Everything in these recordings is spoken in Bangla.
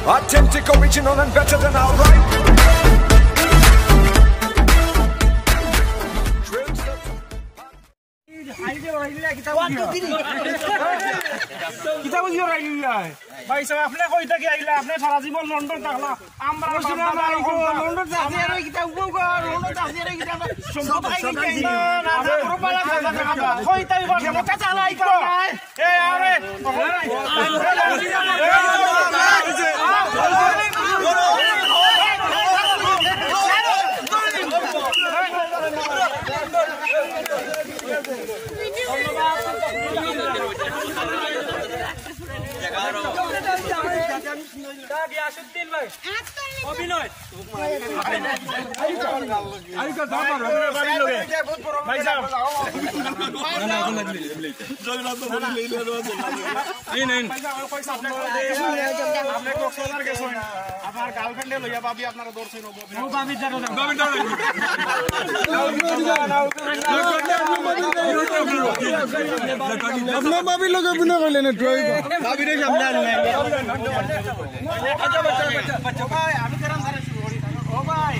Authentic, original, and better than our right. ভাই সাহেব আপনি কই থেকে আইলা আপনি সারা জীবন লন্ডন থাকলা আমরা লন্ডন যাচ্ছি আর কিতা উপর লন্ডন যাচ্ছি আর কিতা সম্পত্তি কি না পুরো পালা খাবা কই তাই কথা চালাই কো এ আরে গিয়াসউদ্দিন ভাই অভিনয় আইকা দাবার বাড়ি লগে ভাই সাহেব না না জয়নাথ বলি লইলে রোজ নেন ভাই সাহেব পয়সা আপনি কক্সবাজার গেছেন আপনার গার্লফ্রেন্ডে লইয়া ভাবি আপনারা দর্শন হবো ভাবি জানো আপনার ভাবি লগে অভিনয় করলেন ভাবিরে সামনে আনলেন ভাই আমি কেরাম ধরে শুরু করি ও ভাই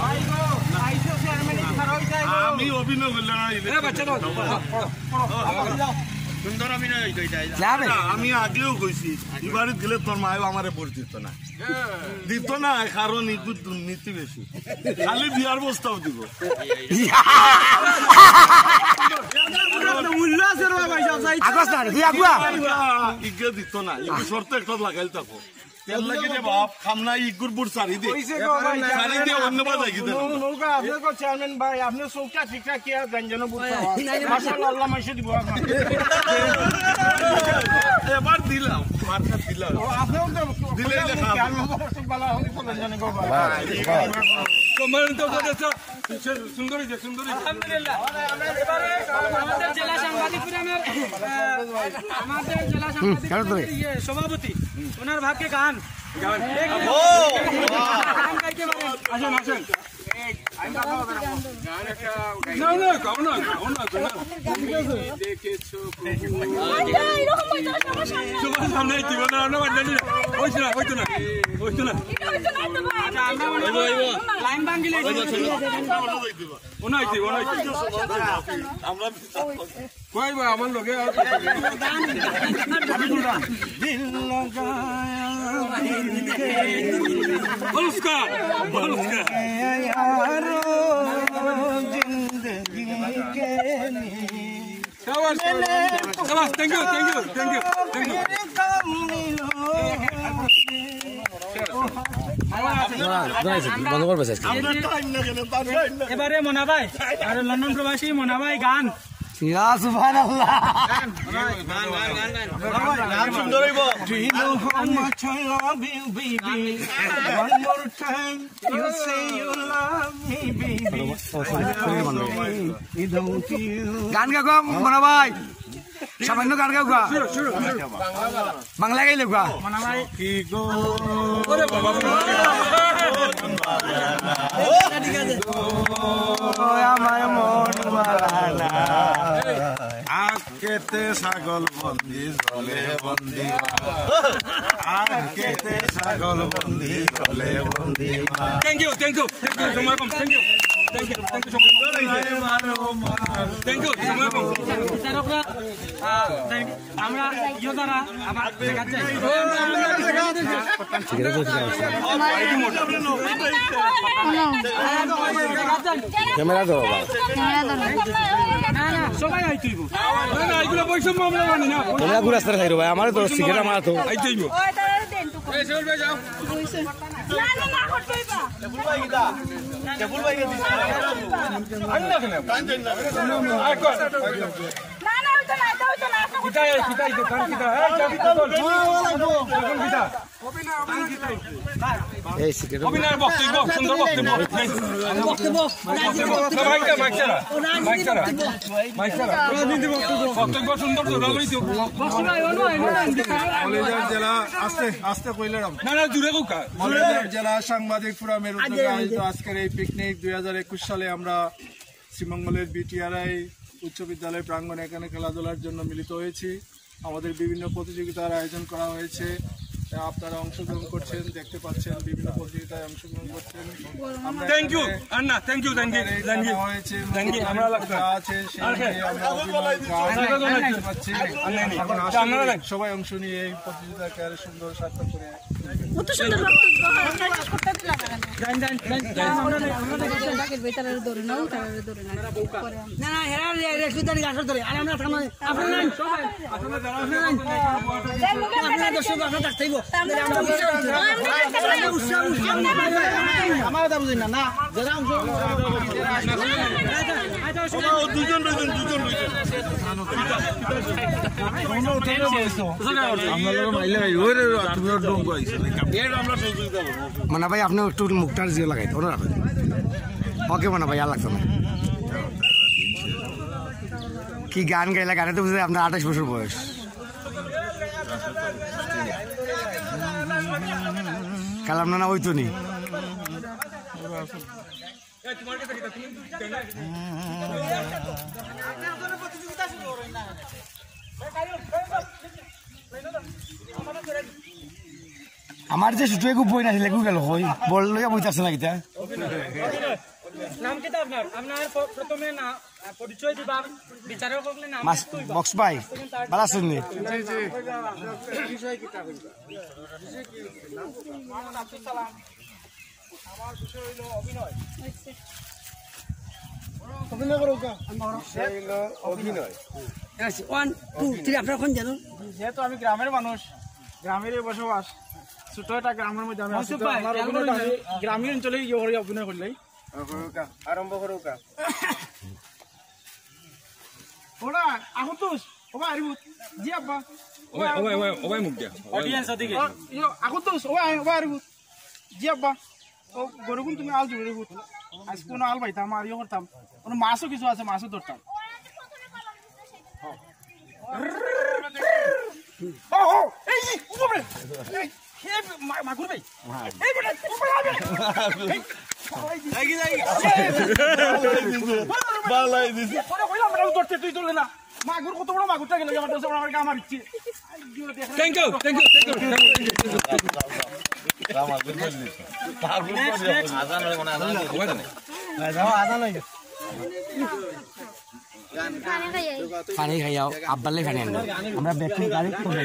আইগো আইসো চেয়ারম্যান ইচ্ছা রইছে আমি অভিনয় করলাম না এ বাচ্চা দাও সুন্দর অভিনয় কইতা যাবে আমি আগেও কইছি এবারে গেলে তোর মাও আমারে ভোট দিত না কারণ ইগু দুর্নীতি বেশি খালি বিয়ার বস্তাও দিব মূল্য আছে রে ভাই সাহেব আগস্ট না কি আগুয়া ইগে দিত না ইগু শর্ত একটা লাগাইল তাকো তেল লাগি দে বাপ খামনা ইগুর বুট সারি দে সারি দে অন্যবাদ আইগি দে নৌকা আপনি কো চেয়ারম্যান ভাই আপনি সৌকা ঠিকঠাক কি গঞ্জন বুট মাশাআল্লাহ আল্লাহ মাইশে দিব আপনাকে এবার দিলাম মার্কা দিলাম আপনিও তো দিলে দেখা আমি বালা হই গঞ্জন গো ভাই কমান্ড তো করেছো সুন্দরী যে সুন্দরী আলহামদুলিল্লাহ এবারে আমাদের জেলা সাংবাদিক ফোরামের সভাপতি ওনার ভাগ্যে গান গাইতে পারেন আসেন আসেন আমার লোকে Thank you. এবারে মোনা ভাই আর লন্ডন প্রবাসী মোনা ভাই গান ইয়া সুবহানাল্লাহ গান সুন্দর হইব Do you know how much I love you, baby? One more time, you say you love me, baby. Without you. গান গাও মোনা ভাই সামান্য গান গাও বাংলা গাইলে গা মোনা ভাই কি গো ওরে বাবা আমার মন বালা আকেতে ছাগল বন্দি জলে বন্দি আকেতে ছাগল বন্দি জলে বন্দি থ্যাংক ইউ সময় কম থ্যাংক ইউ আমরা যোদ্ধারা আমার ক্যামেরা ধরো না সবাই আইতেইব এইগুলো বৈষম্য আমরা মানি না তোমরা ঘুরে আসতে খাইরো ভাই আমার তো সিগারেট আমার তো আইতেইব এই চল ভাই যাও না করতেইবা কেবল ভাই দিছি আন্না কেন না ওইটা না কিতাই দোকান কিতা এই চাবি তো বল কিতা এই সিগারেট অভিনয় বক্তব্য সুন্দর বক্তব্য বক্তব্য সুন্দর তো ভালোই তো কলেজের জেলা আস্তে আস্তে কইলে না জুড়ে কোকা কলেজের জেলা সাংবাদিক ফোরামের উদ্যোগে আয়োজিত আজকের এই পিকনিক 2021 সালে আমরা শ্রীমঙ্গলের বিটিআরআই উচ্চ বিদ্যালয় প্রাঙ্গণে এখানে খেলাধুলার জন্য মিলিত হয়েছি। আমাদের বিভিন্ন প্রতিযোগিতার আয়োজন করা হয়েছে আপনারা অংশগ্রহণ করছেন, দেখতে পাচ্ছেন বিভিন্ন প্রতিযোগিতায় অংশগ্রহণ করছেন। Thank you Anna, thank you হয়েছে আমরা লাগবে আছে সবাই অংশ নিয়ে এই প্রতিযোগিতাকে আরো সুন্দর সার্থক করে মানে ভাই আপনি একটু মুখটার জিও লাগাই ওরা রাখেন ওকে মানে ভাই আর লাগতো না কি গান গাইলা গানে তো বুঝে আপনার 28 বছর বয়স কালাম না ওই তো নি আমার যে ছোট একটু বই নাছিল একটু গেল হই বল লইয়া বইতাছে না কিতা নাম কি আপনার আপনার প্রথমে না পরিচয় দিবা বিচারক হলে নাম বক্স ভাই ভালো আছেন নি জি জি বিষয় কি আমার বিষয় হলো অভিনয় অভিনয় করো কা অভিনয় 1 2 3 আপনারা কোন জানো যেহেতু আমি গ্রামের মানুষ গ্রামেরই বসবাস ছোট একটা গ্রামের মধ্যে আমি আছি তো আমার অভিনয়টা গ্রামীণ অঞ্চলে অভিনয় করলেই আরম্ভ করো কা ওরা আগুতুস ওবা আরিবুত জি আব্বা ওবাই মুখ দিয়া অডিয়েন্স ওদিকে ইয়ো আগুতুস ওবা আরিবুত জি আব্বা ও গরুগুন তুমি আল জুড়ে রিবুত আজ কোন আল বাইতাম আর ইয়ো করতাম কোন মাছও কিছু আছে মাছও ধরতাম ও এই উপরে এই মাগুর ভাই এই বেটা উপরে আবে লাগি লাগি বালাই দিছি পরে কইলাম আমরা ধরতে তুই ধরলে না মাগুর কত বড় মাগুরটা গেল আমার দোষ আমার আমার ইচ্ছে থ্যাংক ইউ পানি খাইয়াও আব্বালে খানি আনবো আমরা ব্যাকুম গাড়ি করে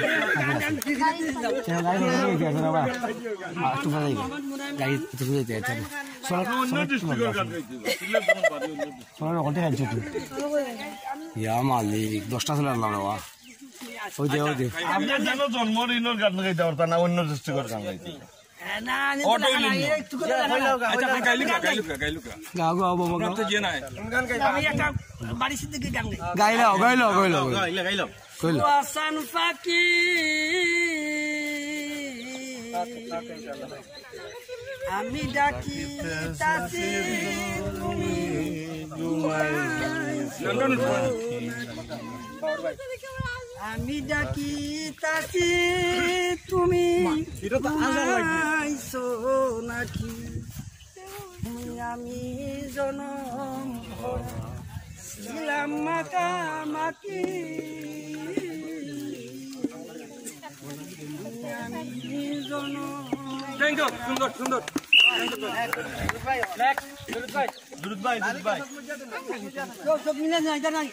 গাড়ি যেতে ইয়া মালিক 10টা চলে আসলাম বাবা ওই যে ওই যে আপনার যেন জন্মদিনের গান গাইতে পারতাম না অন্য দৃষ্টিকর গান গাইতে আমি ডাকি আমি ডাকি তাকে তুমি আইছো নাকি আমি জনম ছিলাম মাকামাকি আমি জনম থ্যাংক ইউ সুন্দর সুন্দর দুরুদ ভাই সব মিলে না এটা নাই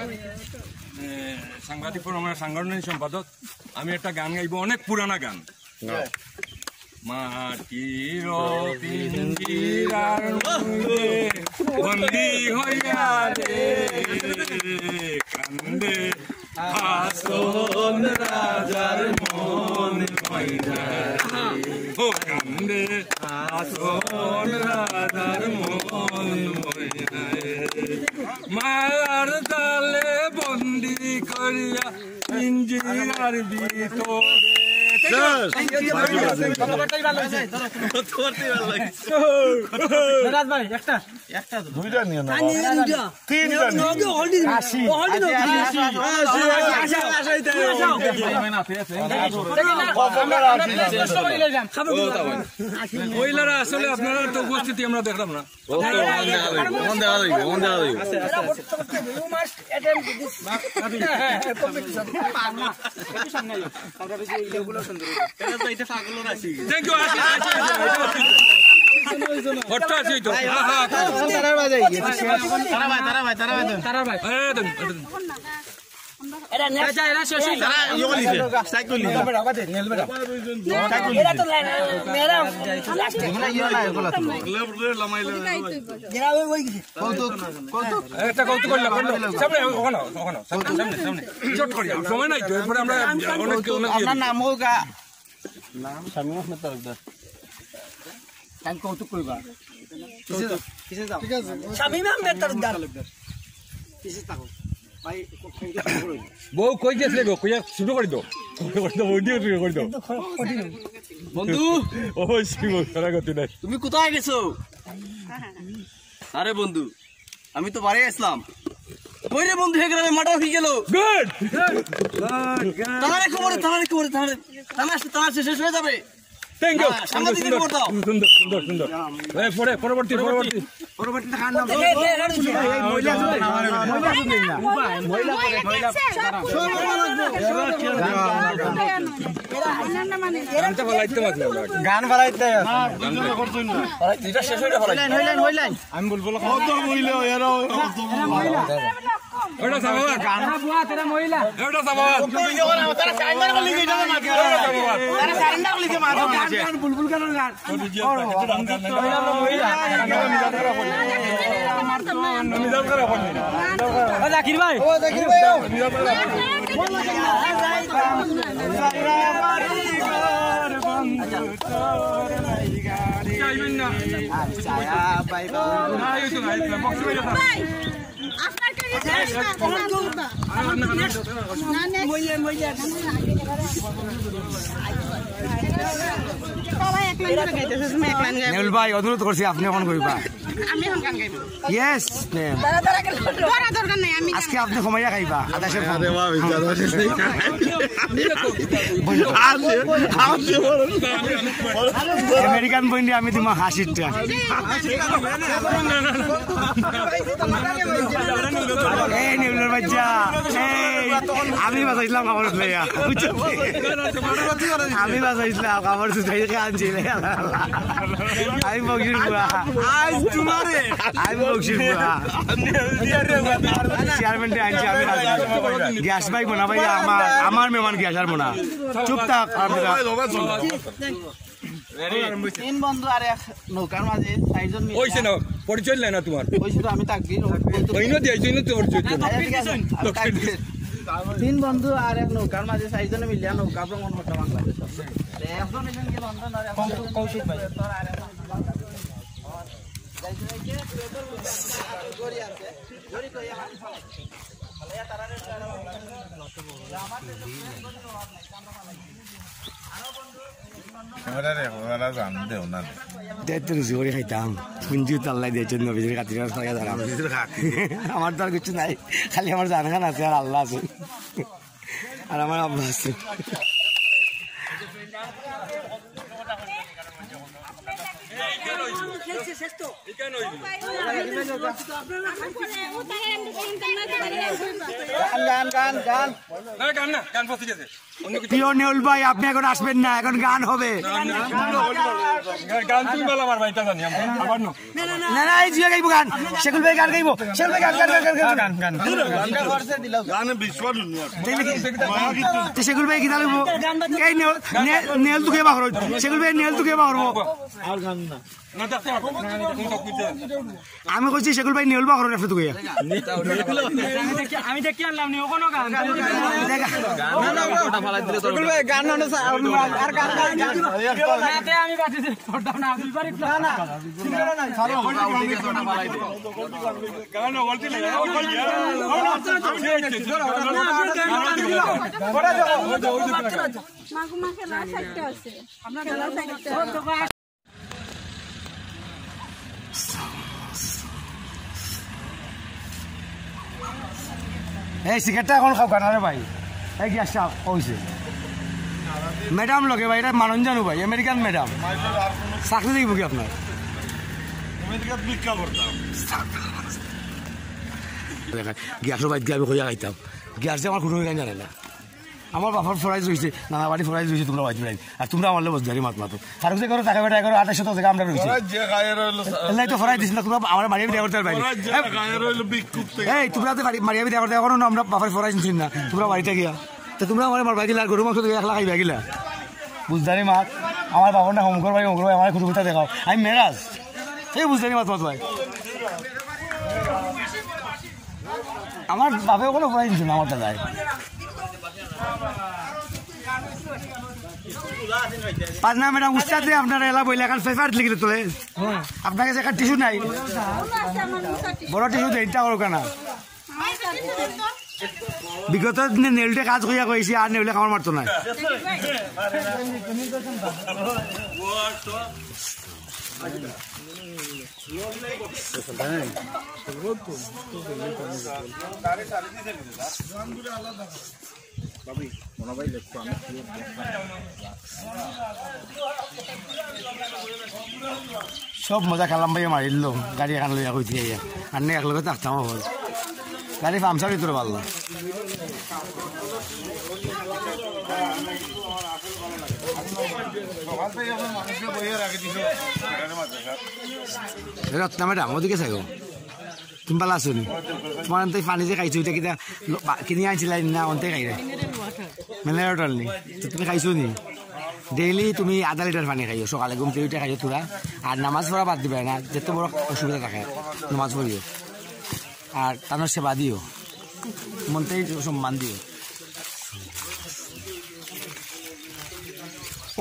আমি সাংবাদিক ফোরামের সাংগঠনিক সম্পাদক আমি একটা গান গাইব অনেক পুরানা গান মাটির পিঞ্জিরার মধ্যে বন্দী হইয়া রে কান্দে আসন রাজার মন হইয়া ও কান্দে আসন রাজার মন হইয়া মায়ার তালে বন্দী করিয়া পিঞ্জিরার ভিতরে ভাই একটা দুইটা নিয়ে না মহিলারা আসলে আপনারা তো উপস্থিতি আমরা দেখলাম না থ্যাংক ইউ একটা কৌতুক করলাম সামনে ওখানে সামনে সামনে চট করি সময় নাই তো এরপরে আমরা অনেক আপনার নাম হোক নাম শামীম আহমেদ তালুকদার আমি কৌতুক কইবা কিসে যাও শামীম আহমেদ তালুকদার কিসে থাকো ভাই বউ কই গেছে গো কইয়া শুরু করে দাও ভিডিও শুরু করে দাও বন্ধু ওই শিব সারা গতি নাই তুমি কোথায় গেছো আরে বন্ধু আমি তো বাড়ি আসলাম কই রে বন্ধু হে গ্রামে মাটা হয়ে গেল গুড তাড়াতাড়ি খবর তাড়াতাড়ি শেষ হয়ে যাবে থ্যাংক ইউ সাংবাদিকের খবর দাও সুন্দর এই পরবর্তী খান নাম গান বাড়াইতে এটা শেষ হয়ে হইলেন আমি বলবো কত মহিলা এরা ওটা সাবাত গান বুয়া তেরা মহিলা ওটা সাবাত তারা সাইন্ডার বলি এটা না তারা সাইন্ডার বলি যে মাথা আছে বুলবুল গানের গান জাকির ভাই নেউল ভাই অনুরোধ করছি আপনি এখন কইবা আমি এখন গান গাইব ইয়েস ম্যাম বড় দরকার নাই আমি আজকে আপনি সময়য়া খাইবা আদাশের আরে বাবা বিচারা আমেরিকান বইন্ডি আমি দিমা হাসিটা এই নেউলের বাচ্চা এই আমি বাজাইছিলাম খাবার লইয়া আমি বাজাইছিলাম খাবার দুটাইকে আনছিলে আমি বকশির বুয়া আমি বকশির বুয়া চেয়ারম্যানটা আনছি আমি গ্যাস বাইক না ভাই আমার মেহমান গ্যাস আর মোনা চুপ থাক তিন বন্ধু আর এক নৌকার মাঝে চারজন ওইছে না পরিচয় নাই না তোমার ওইছিল আমি থাকি ওইনো দিয়েছি না তোমার পরিচয় তিন বন্ধু আর এক নৌকার মাঝে চারজনে মিলিয়া নৌকা ভ্রমণ করতে বাংলাদেশ কৌশিক ভাই খাইতাম পুঞ্জি তাল্লাই দিয়েছেন নবীদের কাতির আমার তো আর কিছু নাই খালি আমার জান খান আছে আর আল্লাহ আছে আর আমার আব্বা আছে প্রিয় নেউল ভাই আপনি এখন আসবেন না এখন গান হবে না না এই জিয়া গাইবো গান শেখুল ভাই গান গাইবো শেখুল ভাই গান শেখুল ভাই গীতা লাগবো এই নেল তুকে বাহর শেখুল ভাই নেল তুকে বাহর আর গান না আমি কইছি শেখুল ভাই নেউল বাহর রাখতে তুকে আমি দেখি আনলাম নি ওখানে গান শেখুল ভাই গান না আর গান আমি বাঁচিছি এই সিগারেটটা এখন খাও কানারে ভাই এই গ্যাস চাপ হয়েছে ম্যাডাম লোকে ভাই এটা মানুষ জানো ভাই আমেরিকান ম্যাডাম চাকরি দেখব কি আপনার গ্যাসও বাইক দিয়ে আমি কইয়া খাইতাম গ্যাস যে আমার কোনো জানে না আমার বাবার ফরাইজ রয়েছে নানা বাড়ি ফরাইজ রয়েছে তোমরা বাইক নাই আর তোমরা আমার বসদারি মাত মাতো আর যে করো টাকা বেটা করো 2800 টাকা আমরা রয়েছে এলাই তো ফরাইজ দিস না তোমরা আমার মারিয়া বিয়া করতে পারবে এই তোমরা তো মারিয়া বিয়া করতে এখন আমরা বাবার ফরাইজ নিছিস না তোমরা বাড়িতে গিয়া তো তোমরা আমার মারবা গিলা গরু মাংস থেকে 1 লাখ খাইবা গিলা বুঝদারি মাত আমার বাবার না হোমকর ভাই আমার খুঁটা দেখাও আমি মেরাজ এই বুঝদারি মাত মাত ভাই আমার বাপে কোনো ফরাইজ নিছিল না আমার দাদাই পাটনা ম্যাডাম উস্তাদে আপনার এলা বইলে এখন পেপার লিখলে তোলে আপনার কাছে একটা টিস্যু নাই বড় টিস্যু দেনটা করো কেনা বিগত দিনে নেলটে কাজ করিয়া কইছি আর নেউলে খাবার মারতো না সব মজা খেলাম ভাই মারিল গাড়ি এখন লইয়া কইতে আর নে একলগে থাকতাম হল গাড়ি পামসার ভিতরে পারলাম রত্না ম্যাডাম ওদিকে থাকো তুমি পালা আসুনি তোমার অন্তে পানি যে খাইছো ওইটা কিনা কিনে আনছিলাই না অন্তে খাই রে মিনারেল ওয়াটার নি তুমি খাইছো নি ডেইলি তুমি আধা লিটার পানি খাইও সকালে ঘুম থেকে উঠে খাইও তোরা আর নামাজ পড়া বাদ দিবে না যেতে বড় অসুবিধা থাকে নামাজ পড়িও আর তানোর সেবা দিও মনতেই সম্মান দিও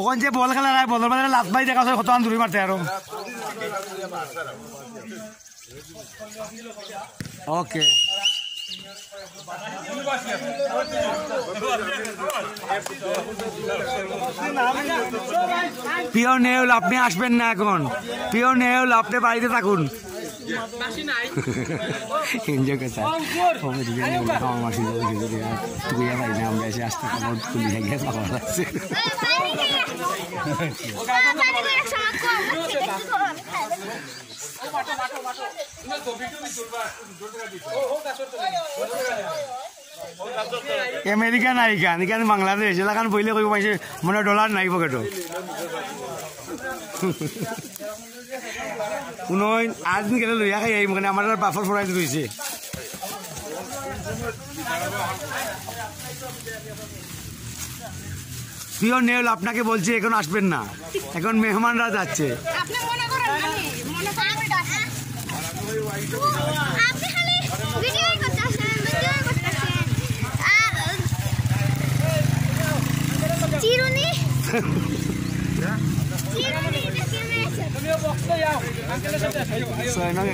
ওখান যে বল খেলা বদল বাজারে লাত বাই দেখা কত দূরে মারতে আরো ওকে পিওর নেউল আপনি আসবেন না এখন পিওর নেউল আপনি বাড়িতে থাকুন এনজয় করতে আমার মাসি তুই ভাই না আমরা এসে আসতে খুলি গিয়ে পাওয়া যাচ্ছে আমেরিকা নাই গান এখানে বাংলাদেশ এলাকান বইলে কইব পাইছে মনে ডলার নাই পকেটও কোনো আজ গেলে লইয়া খাই এই মানে আমার বাফর ফরাই দিয়েছে পিওর নেউল আপনাকে বলছি এখন আসবেন না এখন মেহমানরা যাচ্ছে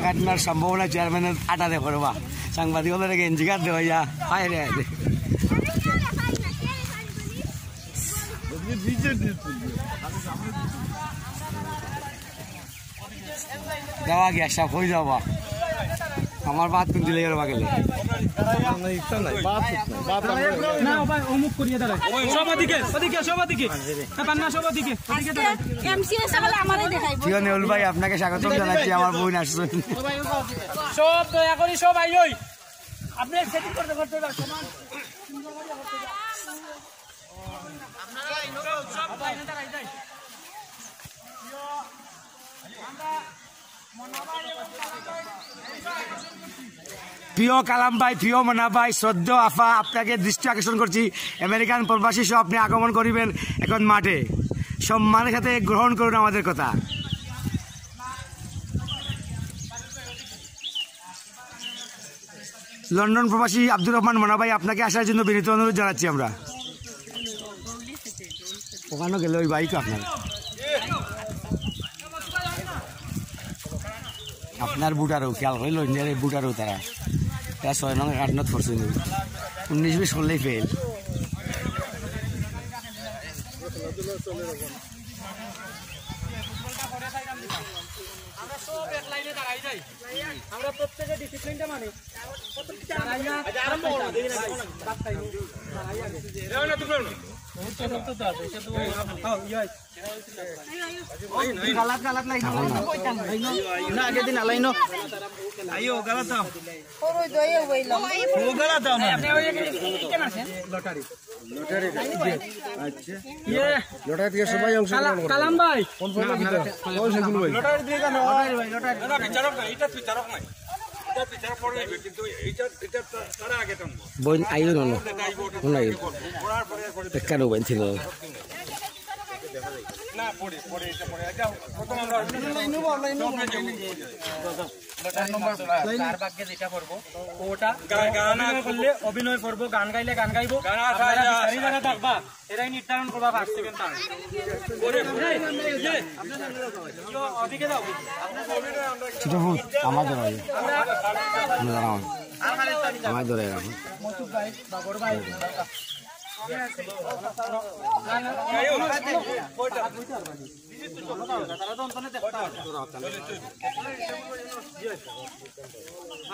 কাটনার সম্ভাবনা চেয়ারম্যানের আটা দেখো বা সাংবাদিক হলে গেঞ্জি কাট দেওয়া যা পায় রে যাওয়া গিয়া সব হয়ে যাওয়া আমার বাদ কিন্তু লেগে যাওয়া গেলে নেউল ভাই আপনাকে স্বাগতম জানাচ্ছি আমার বোন আসছেন সব দয়া করি সব আইই আপনি সেটিং করতে করতে প্রিয় কালাম ভাই প্রিয় মনা ভাই শ্রদ্ধ আফা আপনাকে দৃষ্টি আকর্ষণ করছি আমেরিকান প্রবাসী সহ আপনি আগমন করিবেন এখন মাঠে সম্মানের সাথে গ্রহণ করুন আমাদের কথা লন্ডন প্রবাসী আব্দুর রহমান মনা ভাই আপনাকে আসার জন্য বিনীত অনুরোধ জানাচ্ছি আমরা ওখানে গেলে ওই বাইক আপনার আপনার বুটারও খেয়াল করে লঞ্জের বুটারও তারা 6 নং 8 নত করছে 19-20 করলেই ফেল আমরা সব এক লাইনে দাঁড়াই যাই আমরা প্রত্যেকে ডিসিপ্লিনটা মানি কালাম ভাই বোন আইও না নাই পেকানো বোন ছিল না পড়ে এটা পড়ে যাও প্রথম আমরা চার ভাগ্যে যেটা করবো ওটা গান করলে অভিনয় করবো গান গাইলে গান গাইবো যারা থাকবা এরাই নির্ধারণ করবা 5 সেকেন্ড ওদিকে যাও ছোট ভূত আমার ধরে আমার ধরে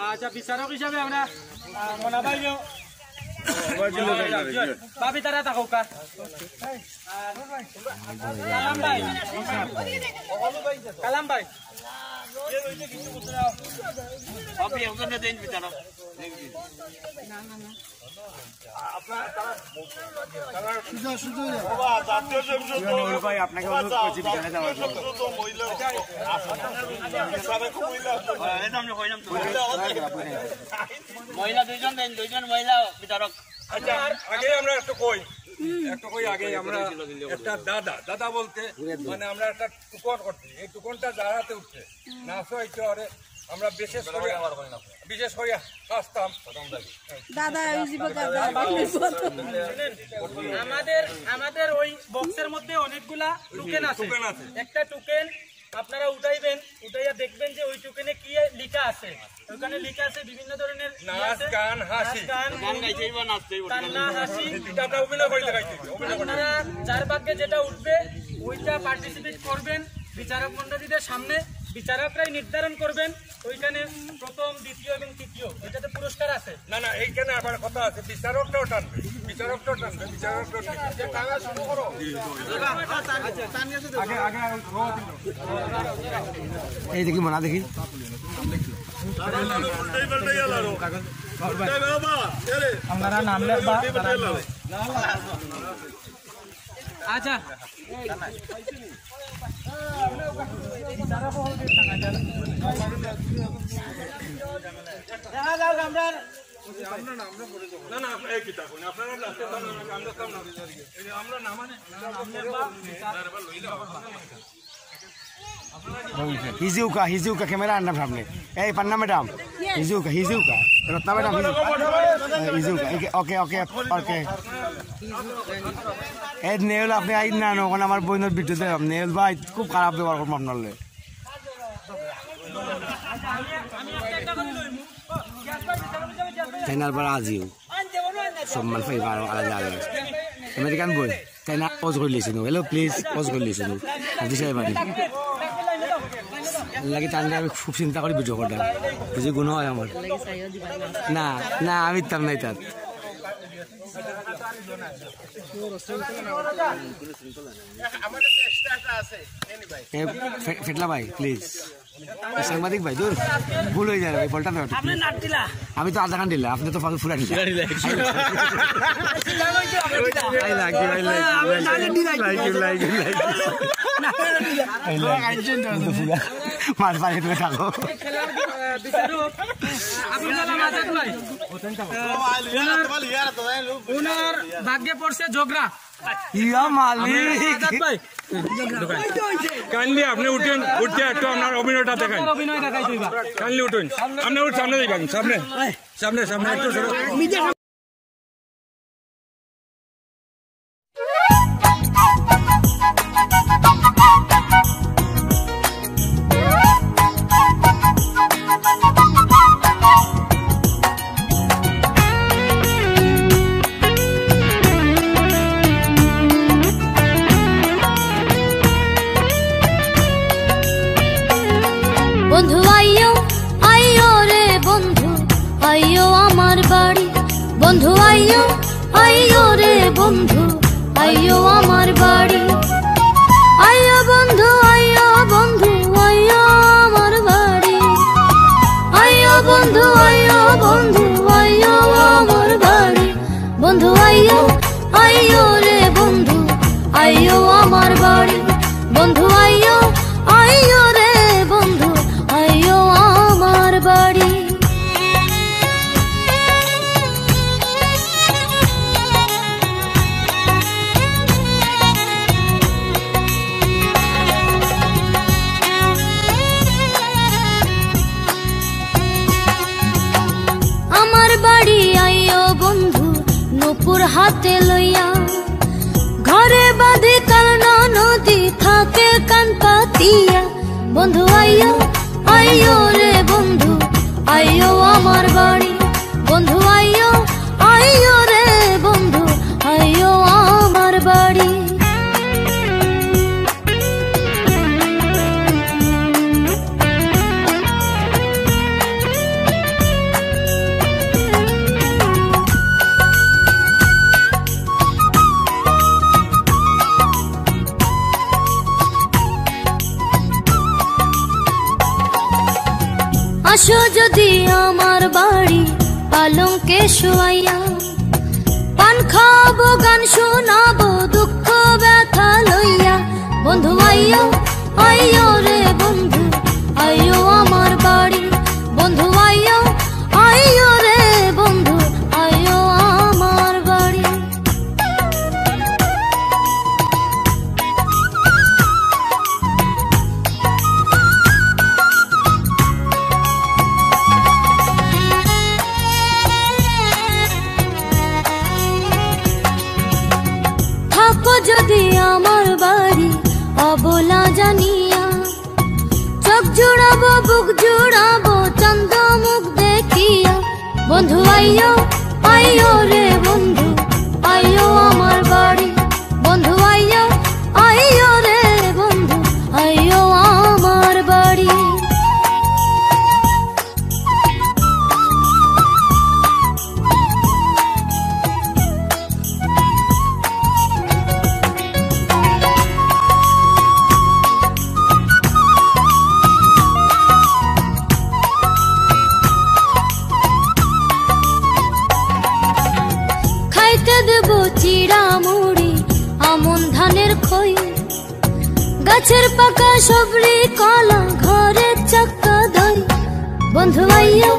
আচ্ছা বিচারক হিসাবে আমরা মনাবাই বাবি তারা থাকো কালাম ভাই আপনাকে অনুরোধ করছি বিছানায় যাওয়ার জন্য মহিলা দুইজন মহিলা বিচারক আগে আমরা একটু কই আগে আমরা একটা দাদা বলতে মানে আমরা একটা টুকন করছি এই টুকনটা যারাতে উঠছে নাচ হইতে পারে আমরা বিশেষ করে আসতাম দাদা আমাদের ওই বক্সের মধ্যে অনেকগুলা টোকেন আছে একটা টোকেন আপনারা উঠাইবেন উঠাইয়া দেখবেন যে ওই টোকেনে কি লেখা আছে ওখানে লেখা আছে বিভিন্ন ধরনের নাচ গান হাসি আপনারা যার ভাগ্যে যেটা উঠবে ওইটা পার্টিসিপেট করবেন বিচারক মণ্ডলীদের সামনে বিচারকরাই নির্ধারণ করবেন ওইখানে প্রথম দ্বিতীয় এবং তৃতীয় এটাতে পুরস্কার আছে না এইখানে আবার কথা আছে বিচারকটাও টানবে শুরু করো এই দেখি মনা দেখি আপনারা নাম লেখবা আচ্ছা হিজুকা ক্যামেরা আনলাম সামনে এই পান্না ম্যাডাম হিজুকা রত্না ম্যাডাম হিজুকা ওকে এই নেউল আপনি আইন না ওখানে আমার বইনের বিদ্যুৎ নেউল ভাই খুব খারাপ ব্যবহার করবো আপনার চাইনার পর আজিও সম্মান পাইবা আর আলাদা আলাদা আমেরিকান বই তাই না পজ করে লিয়েছিল হ্যালো প্লিজ পজ করে লিয়েছিল হাজি সাহেব লাগে তাহলে আমি খুব চিন্তা করি ভিডিও করতাম কিছু গুণ হয় আমার না আমি তার নাই তার ফেটলা ভাই প্লিজ সাংবাদিক ভাই দূর ভুল হয়ে যাবে ভাই বলটা না আমি তো আধা ঘন্টা দিলাম আপনি তো ফাঁকে ফুরা মার পারে তুমি থাকো ওনার ভাগ্যে পড়ছে জোগরা ইয়া মালিক কাইন্ডলি আপনি উঠতে একটু আপনার অভিনয়টা দেখান অভিনয় দেখাই দিবা কাইন্ডলি উঠুন আপনি সামনে যাবেন সামনে একটু আইয়ো আইয়ো রে বন্ধু আইয়ো আমার বাড়ি আইয়ো বন্ধু আইয়ো বন্ধু আইয়ো আমার বাড়ি আইয়ো বন্ধু আইয়ো বন্ধু আইয়ো আমার বাড়ি বন্ধু আইয়ো আইয়ো রে বন্ধু আইয়ো আমার বাড়ি বন্ধু আইয়ো আইয়ো রে বন্ধু আইয়ো আমার বাড়ি আমার বাড়ি আইয়ো বন্ধু নূপুর হাতে লইয়া ঘরে বাঁধে কালনা নদী থাকে কান পাতিয়া বন্ধু আইয়ো আইয়ো রে বন্ধু আইয়ো আমার বাড়ি বন্ধু আইয়ো আইয়ো রে বন্ধু আইয়ো আমার বাড়ি আসো যদি আমার বাড়ি পালঙ্কে শোয়াইয়া পান খাবো গান শোনাবো দুঃখ ব্যথা লইয়া বন্ধু আইয়ো আইয়ো রে বন্ধু আইয়ো আমার বাড়ি বন্ধু আইয়ো আইয়ো রে বন্ধু আইয়ো আমার বাড়ি থাকো যদি আমার বাড়ি অবলা জানিয়া চোখ জোড়াবো বুক জোড়াবো চন্দ মুখ দেখিয়া বন্ধু আইয়ো আইয়ো রে বন্ধু আইয়ো আমার বাড়ি বন্ধু আইয়ো আইয়ো রে বন্ধু আইয়ো আমার বাড়ি খাইতে দেব চিড়া মুড়ি আমন ধানের খই গাছের পাকা সবরি কলা ঘরের চাক্কা দই বন্ধু আইয়ো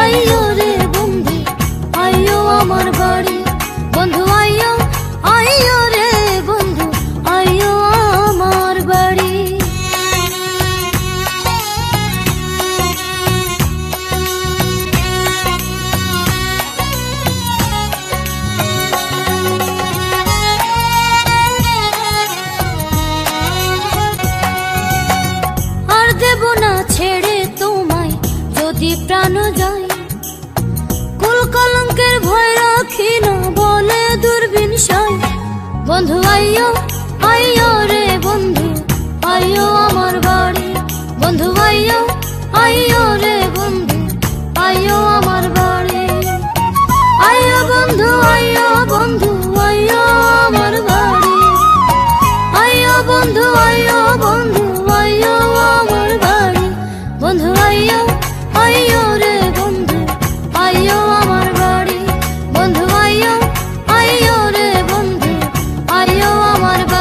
আইয়ো রে বন্ধু আইয়ো আমার বাড়ি বন্ধু আইয়ো আইয়ো রে বন্ধু আইয়ো আমার বাড়ি আর দেব না ছেড়ে তোমায় যদি প্রাণ যায় কুল কলঙ্কের ভয় রাখি না বলে দূরবীন সাই বন্ধু আইয়ো আইয়ো রে বন্ধু আইয়ো আমার বাড়ি বন্ধু আইয়ো আইয়ো রে বন্ধু আইয়ো আমার বাড়ি আইয়ো বন্ধু আইয়ো বন্ধু আইয়ো আমার বাড়ি আইয়ো বন্ধু আইয়ো বন্ধু আইয়ো আমার বাড়ি বন্ধু আইয়ো আইয়ো রে বন্ধু আইয়ো আমার বাড়ি বন্ধু আইয়ো আইয়ো রে বন্ধু আইয়ো আমার বাড়ি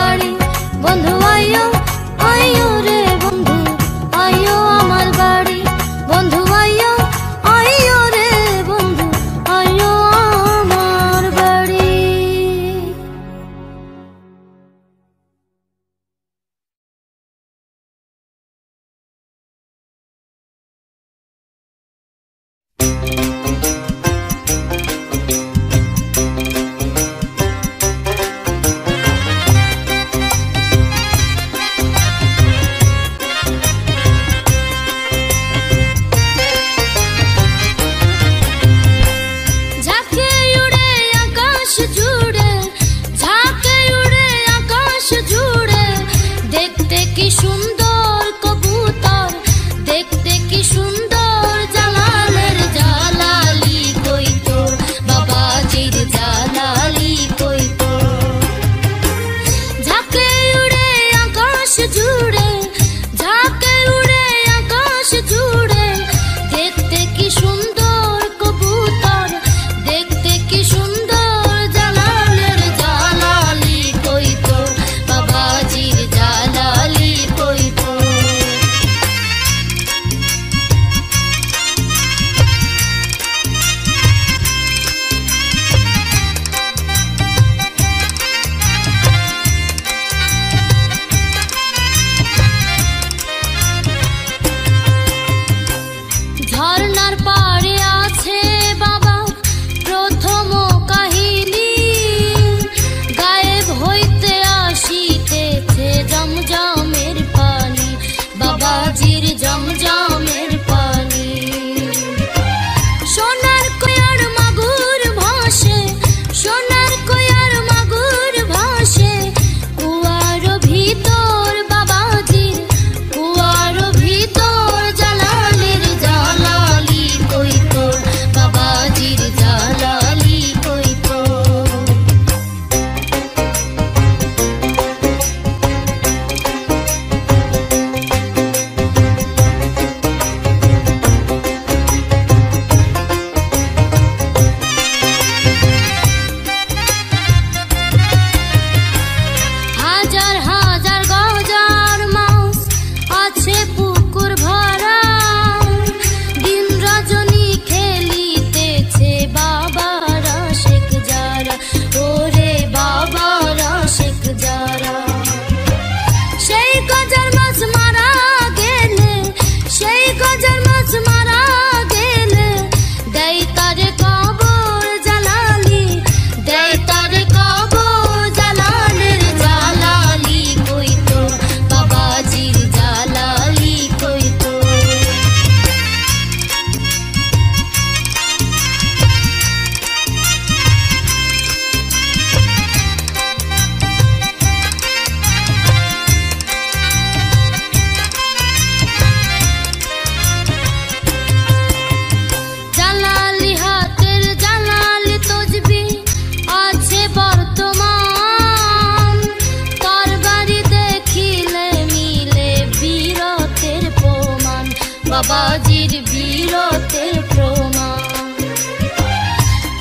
বাবাজির বীরত্বের প্রমাণ।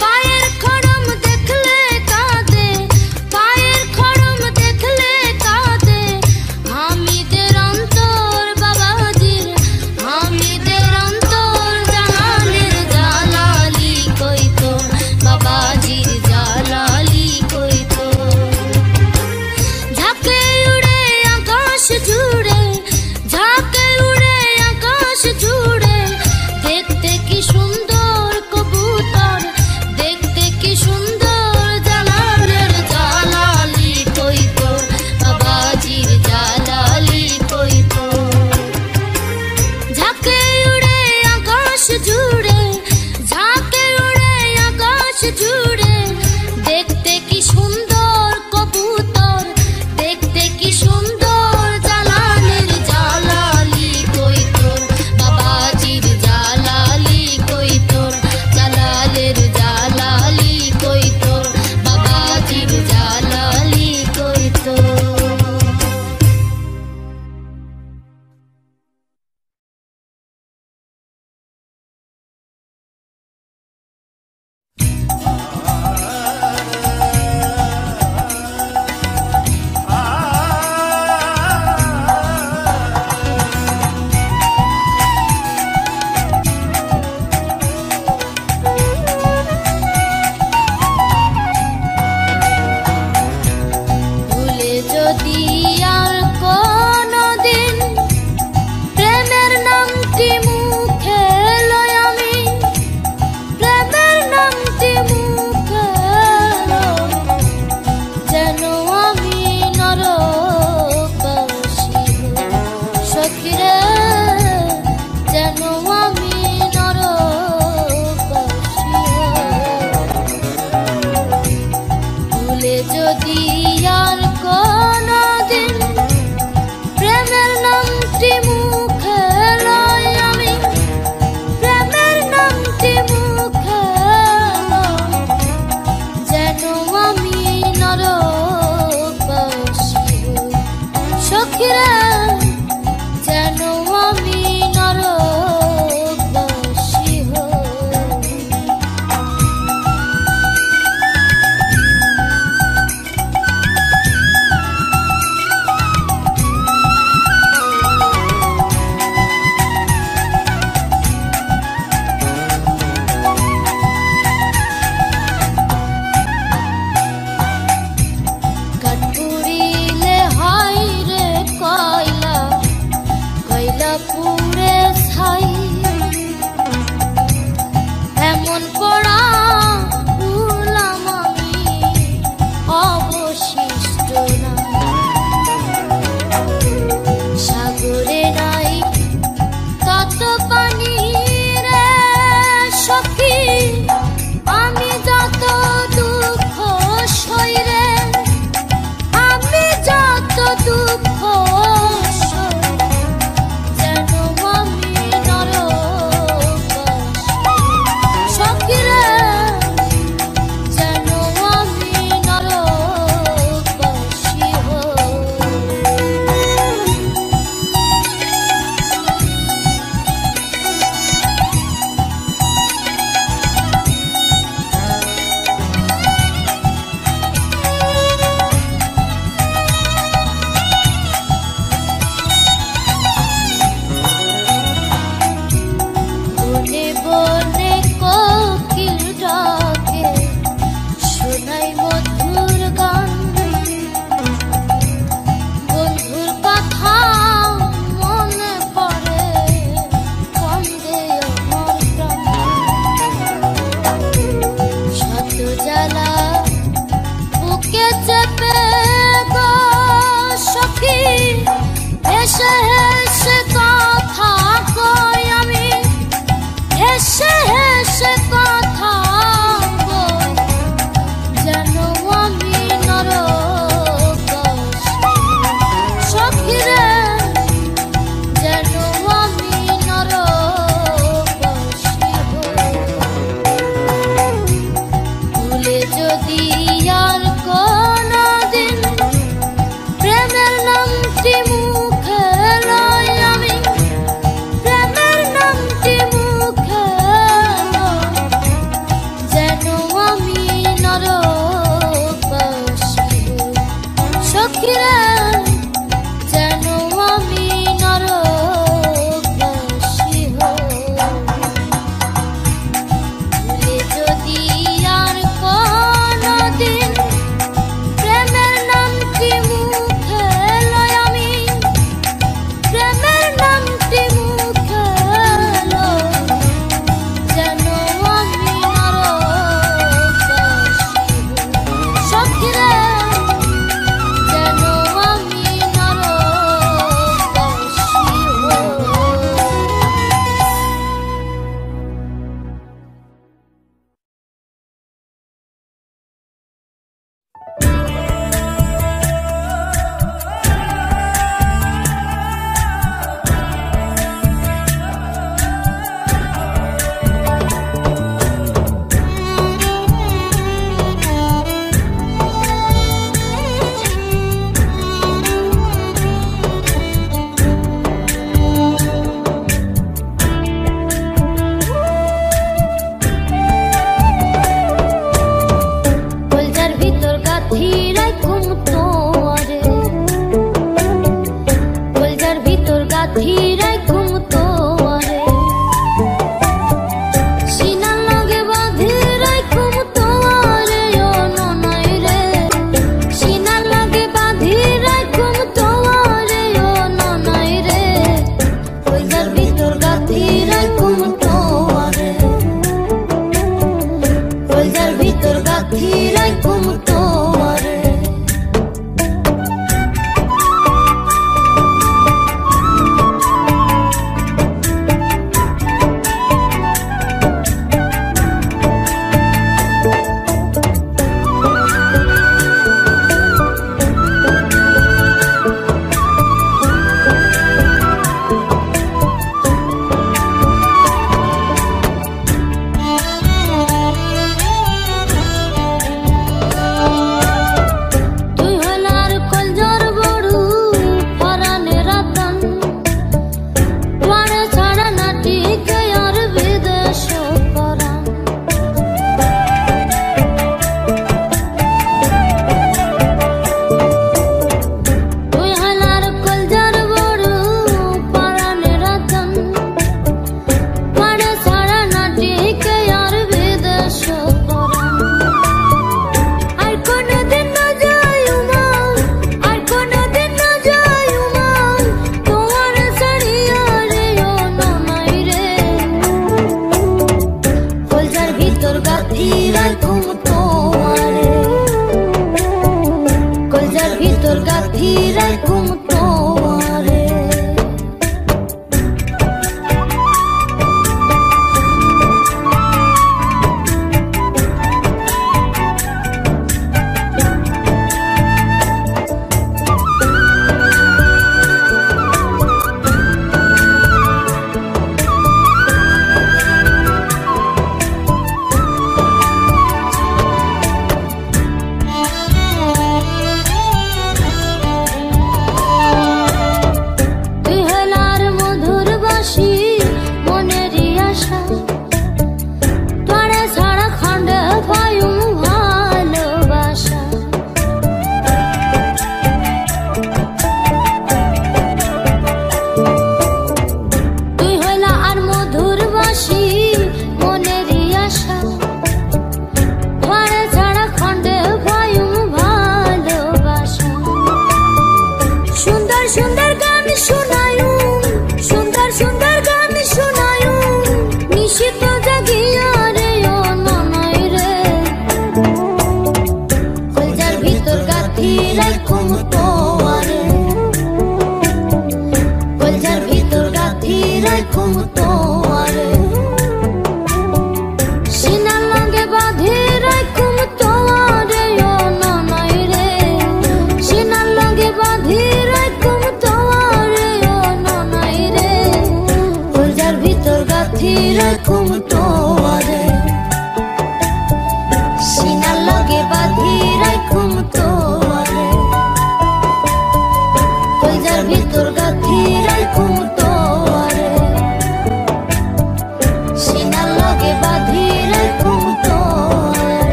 পায়ের খড়ম দেখলে কাঁদে, পায়ের খড়ম দেখলে কাঁদে হামিদের অন্তর, বাবাজির হামিদের অন্তর। জালালের জালালি কইতো, বাবাজির জালালি কইতো। ঝাঁকে উড়ে আকাশ জুড়ে, ঝাঁকে উড়ে আকাশ জুড়ে, দেখতে কি সুন্দর কবুতর, দেখতে কি সুন্দর। জালালের জালালি কইতো, বাবাজির জালালি কইতো। ঝাঁকে উড়ে আকাশ জুড়ে, ঝাঁকে উড়ে আকাশ জুড়ে, দেখতে কি সুন্দর কবুতর, দেখতে কি সুন্দর। জালালের জালালি কইতো, বাবাজির জালালি কইতো। জালালের জালালি কইতো, বাবাজির জালালি কইতো। ভুলে যদি আর কোনদিন প্রেমের নামটি মুখে লই আমি, প্রেমের নামটি মুখে লই, যেন আমি নরকবাসী হই। সখীরে, যেন আমি নরকবাসী হই। ভুলে যদি আর কোনদিন প্রেমের নামটি মুখে লই আমি, প্রেমের নামটি মুখে লই, যেন আমি নরকবাসী হই। সখীরে, যেন আমি নরকবাসী হই। কাঠপুরিলে হাই রে কয়লা, কয়লা পুরে ছাই, এমন পড়া ভুলাম আমি অবশিষ্ট না। সাগরে নাই তত পানি রে সখী, আমি যত দুঃখ সই রে, আমি যত দুঃখ সই, যেন গাথি রাখুম তোয়ারে সিনার লগে বাঁধি রাখুম তোয়ারে ও ননাই রে সিনার লগে বাঁধি রাখুম তোয়ারে ও ননাই রে কইজার ভিতর গাথি রাখুম তোয়ারে কইজার ভিতর গাথি রাখুম তোয়ারে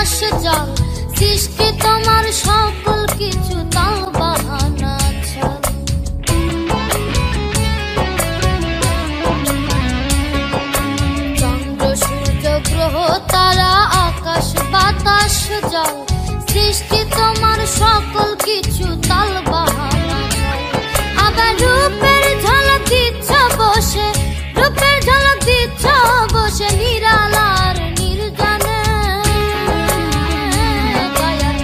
বাতাস জল সৃষ্টি তোমার সকল কিছু তাও বাহানা ছল চন্দ্র সূর্য গ্রহ তারা আকাশ বাতাস জল সৃষ্টি তোমার সকল কিছু তাল বাহানা আবার রূপের ঝলক দিচ্ছ বসে রূপের ঝলক দিচ্ছ বসে নিরালার নির্জনে দয়াল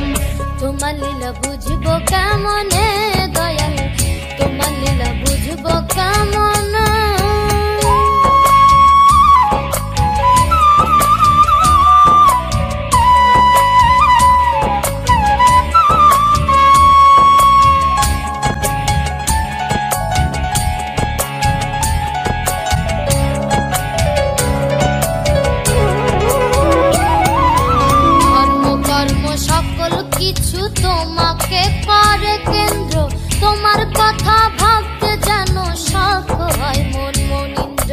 তোমার লীলা বুঝবো কেমনে দয়াল তোমার লীলা বুঝবো কেমনে কিছু তোমাকে করে কেন্দ্র তোমার কথা ভাবতে যেন শখ হয় মন মনিন্দ্র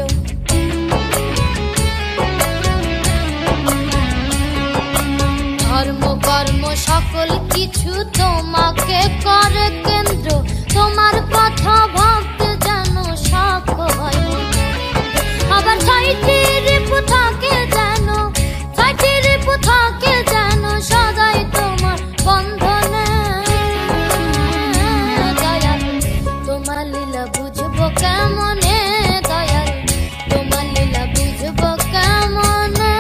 ধর্ম কর্ম সকল কিছু তোমাকে করে কেন্দ্র তোমার কথা ভাবতে যেন শখ হয় মন মনিন্দ্র আবার ছয়টি রিপু থাকে যেন ছয়টি রিপু থাকে যেন সদাই তোমার বন্ধনে দয়াল তোমার লীলা বুঝবো কেমনে দয়াল তোমার লীলা বুঝবো কেমনে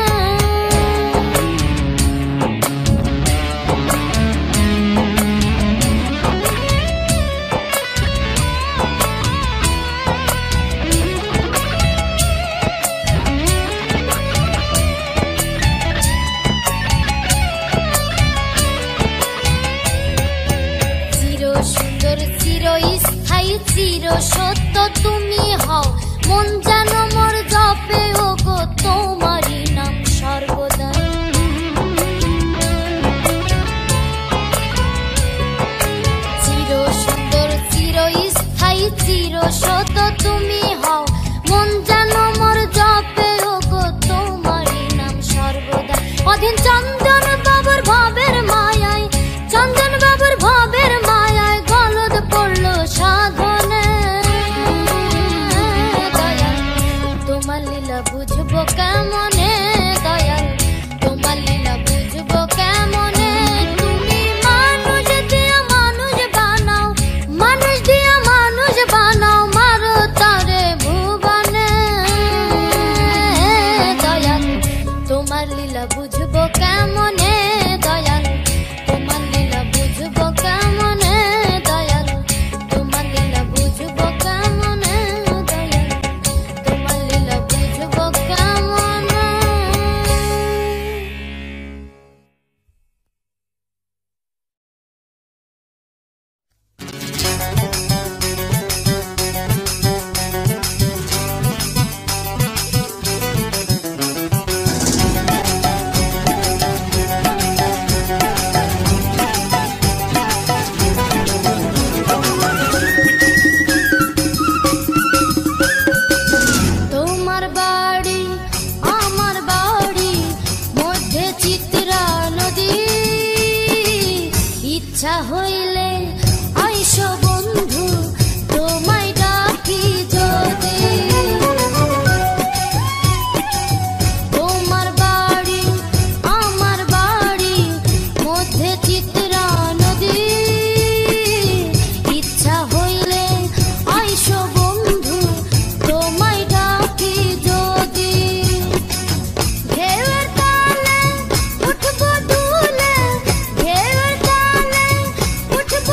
চিরস্থায়ী চির সত্য তুমি হও মন যেন মোর জপে ও গো তোমারই নাম সর্বদা চির সুন্দর চিরস্থায়ী চির সত্য তুমি হও মন যেন মোর জপে ও গো তোমারই নাম সর্বদা অধীন চন্দন বাবুর ভাবের মায়ায় চন্দন বাবুর ভাবের মায়ায় গলদ পড়লো সাধনে দয়াল তোমার লীলা বুঝবো কেমনে দয়াল তোমার লীলা বুঝবো কেমনে তুমি মানুষ দিয়া মানুষ বানাও মানুষ দিয়া মানুষ বানাও মারো তারে ভুবনে দয়াল তোমার লীলা বুঝবো কেমনে দয়াল তোমার লীলা বুঝবো কেমনে দয়াল তোমার লীলা বুঝবো কেমনে দয়াল তোমার লীলা বুঝবো কেমনে তোমার বাড়ি আমার বাড়ি মধ্যে চিত্রা নদী ইচ্ছা হইলে আইসো বন্ধু তোমায় ডাকি যদি তোমার বাড়ি আমার বাড়ি মধ্যে চিত্রা নদী ইচ্ছা হইলে আইসো বন্ধু তোমায় ডাকি যদি ঢেউয়ের তালে উঠবো দুলে ঢেউয়ের তালে উঠবো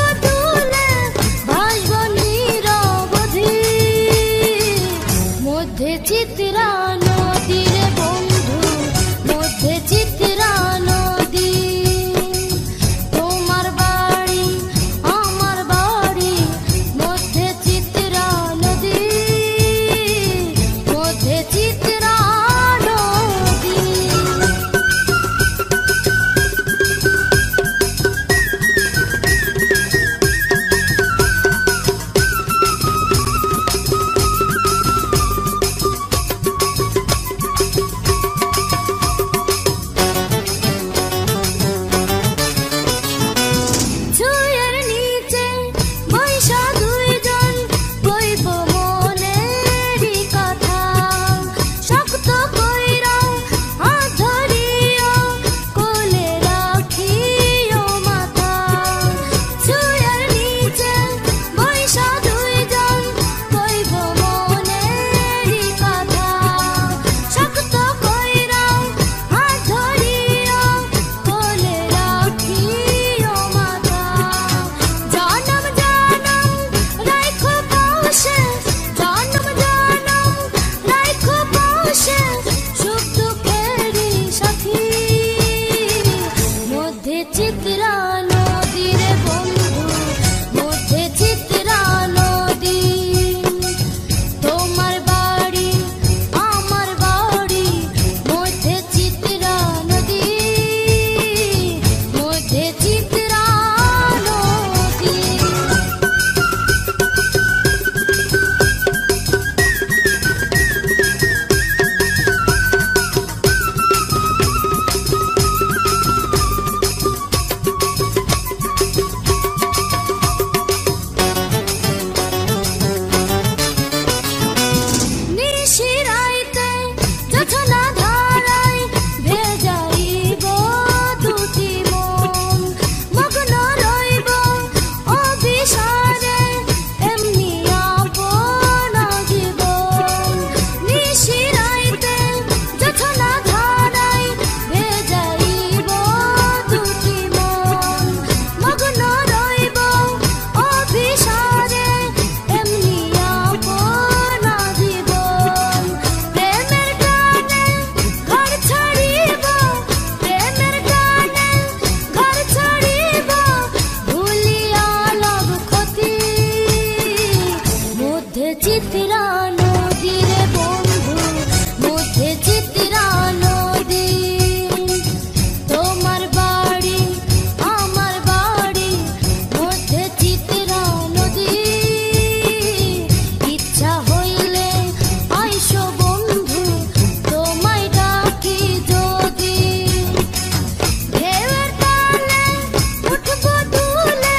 চিত্রা নদী রে বন্ধু, মধ্যে চিত্রা নদী। তোমার বাড়ি আমার বাড়ি, মধ্যে চিত্রা নদী, মধ্যে চিত্রা নদী। নিশিরাইতে যোছনা ধারায় ভেজাইব দুটি মন, মগ্ন রইব অভিসারে এমনি আপনা জীবন। নিশিরাইতে যোছনা ধারায় ভেজাইব দুটি মন, মগ্ন রইব অভিসারে এমনি আপনা জীবন। প্রেমের গানে ঘর ছাড়িব, প্রেমের গানে ঘর ছাড়িব, ভুলিয়া লাভ ক্ষতি। মধ্যে চিত্রা নদী রে বন্ধু, মধ্যে চিত্রা নদী। তোমার বাড়ি আমার বাড়ি, মধ্যে চিত্রা নদী। ইচ্ছা হইলে আইসো বন্ধু, তোমায় ডাকি যদি। ঢেউয়ের তালে উঠব দুলে,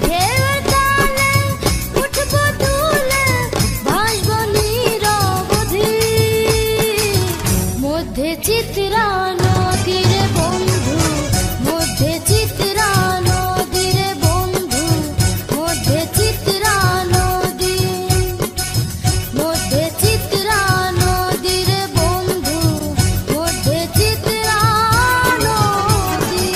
ঢেউয়ের তালে উঠব দুলে, ভাসব নিরবধি। মধ্যে চিত্রা নদী রে বন্ধু, মধ্যে চিত্রা নদী রে বন্ধু, মধ্যে চিত্রা নদী, মধ্যে চিত্রা নদী রে বন্ধু, মধ্যে চিত্রা নদী।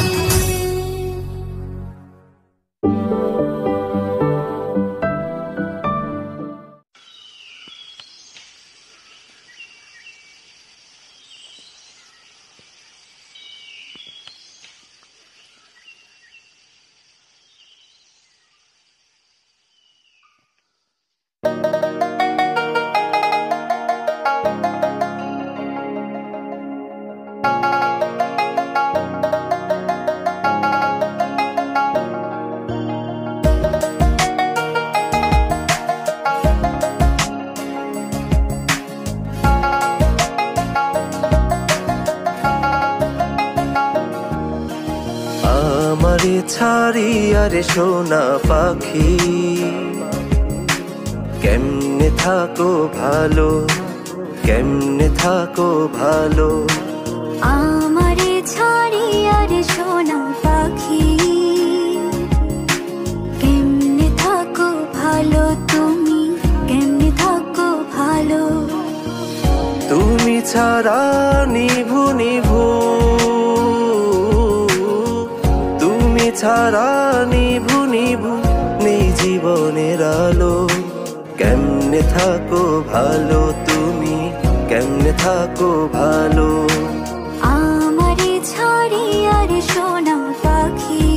আমারে ছাড়িয়া রে সোনা পাখি, কেমনে থাকো ভালো, কেমনে থাকো ভালো। আমারে ছাড়িয়া রে সোনা পাখি, কেমনে থাকো ভালো তুমি, কেমনে থাকো ভালো। তুমি ছাড়া নিভু নিভু, তুমি ছাড়া নিভু নিভু, নেই জীবনের আলো। কেমনে থাকো ভালো তুমি, কেমনে থাকো ভালো। আমারে ছাড়িয়া রে সোনা পাখি,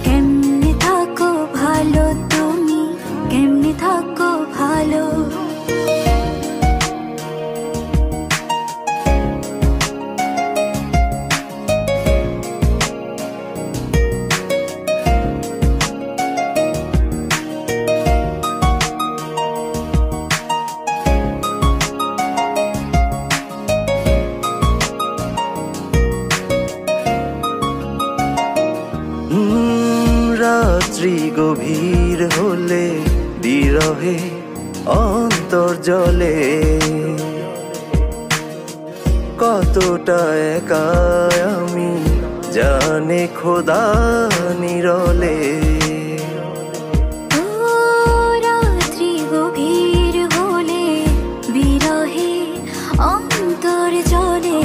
কেমনে থাকো ভালো তুমি, কেমনে থাকো ভালো। রাত্রি গভীর হলে বিরহে অন্তর জলে, কতটা একা আমি জানে খোদা নিরলে। ও রাত্রি গভীর হলে বিরহে অন্তর জলে,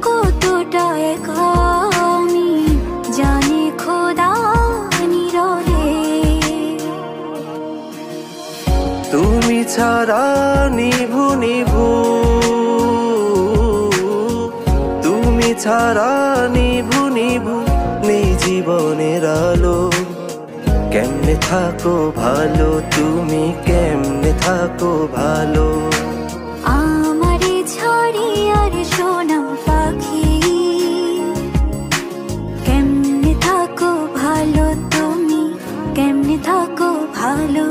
কতটা একা আমি জানি খোদা নিরলে। তুমি ছাড়া নিভু নিভু, ছাড়া নিভু নিভু নেই জীবনের আলো কেমনে থাকো ভালো তুমি কেমনে থাকো ভালো আমারে ছাড়ি আর সোনা পাখি কেমনে থাকো ভালো তুমি কেমনে থাকো ভালো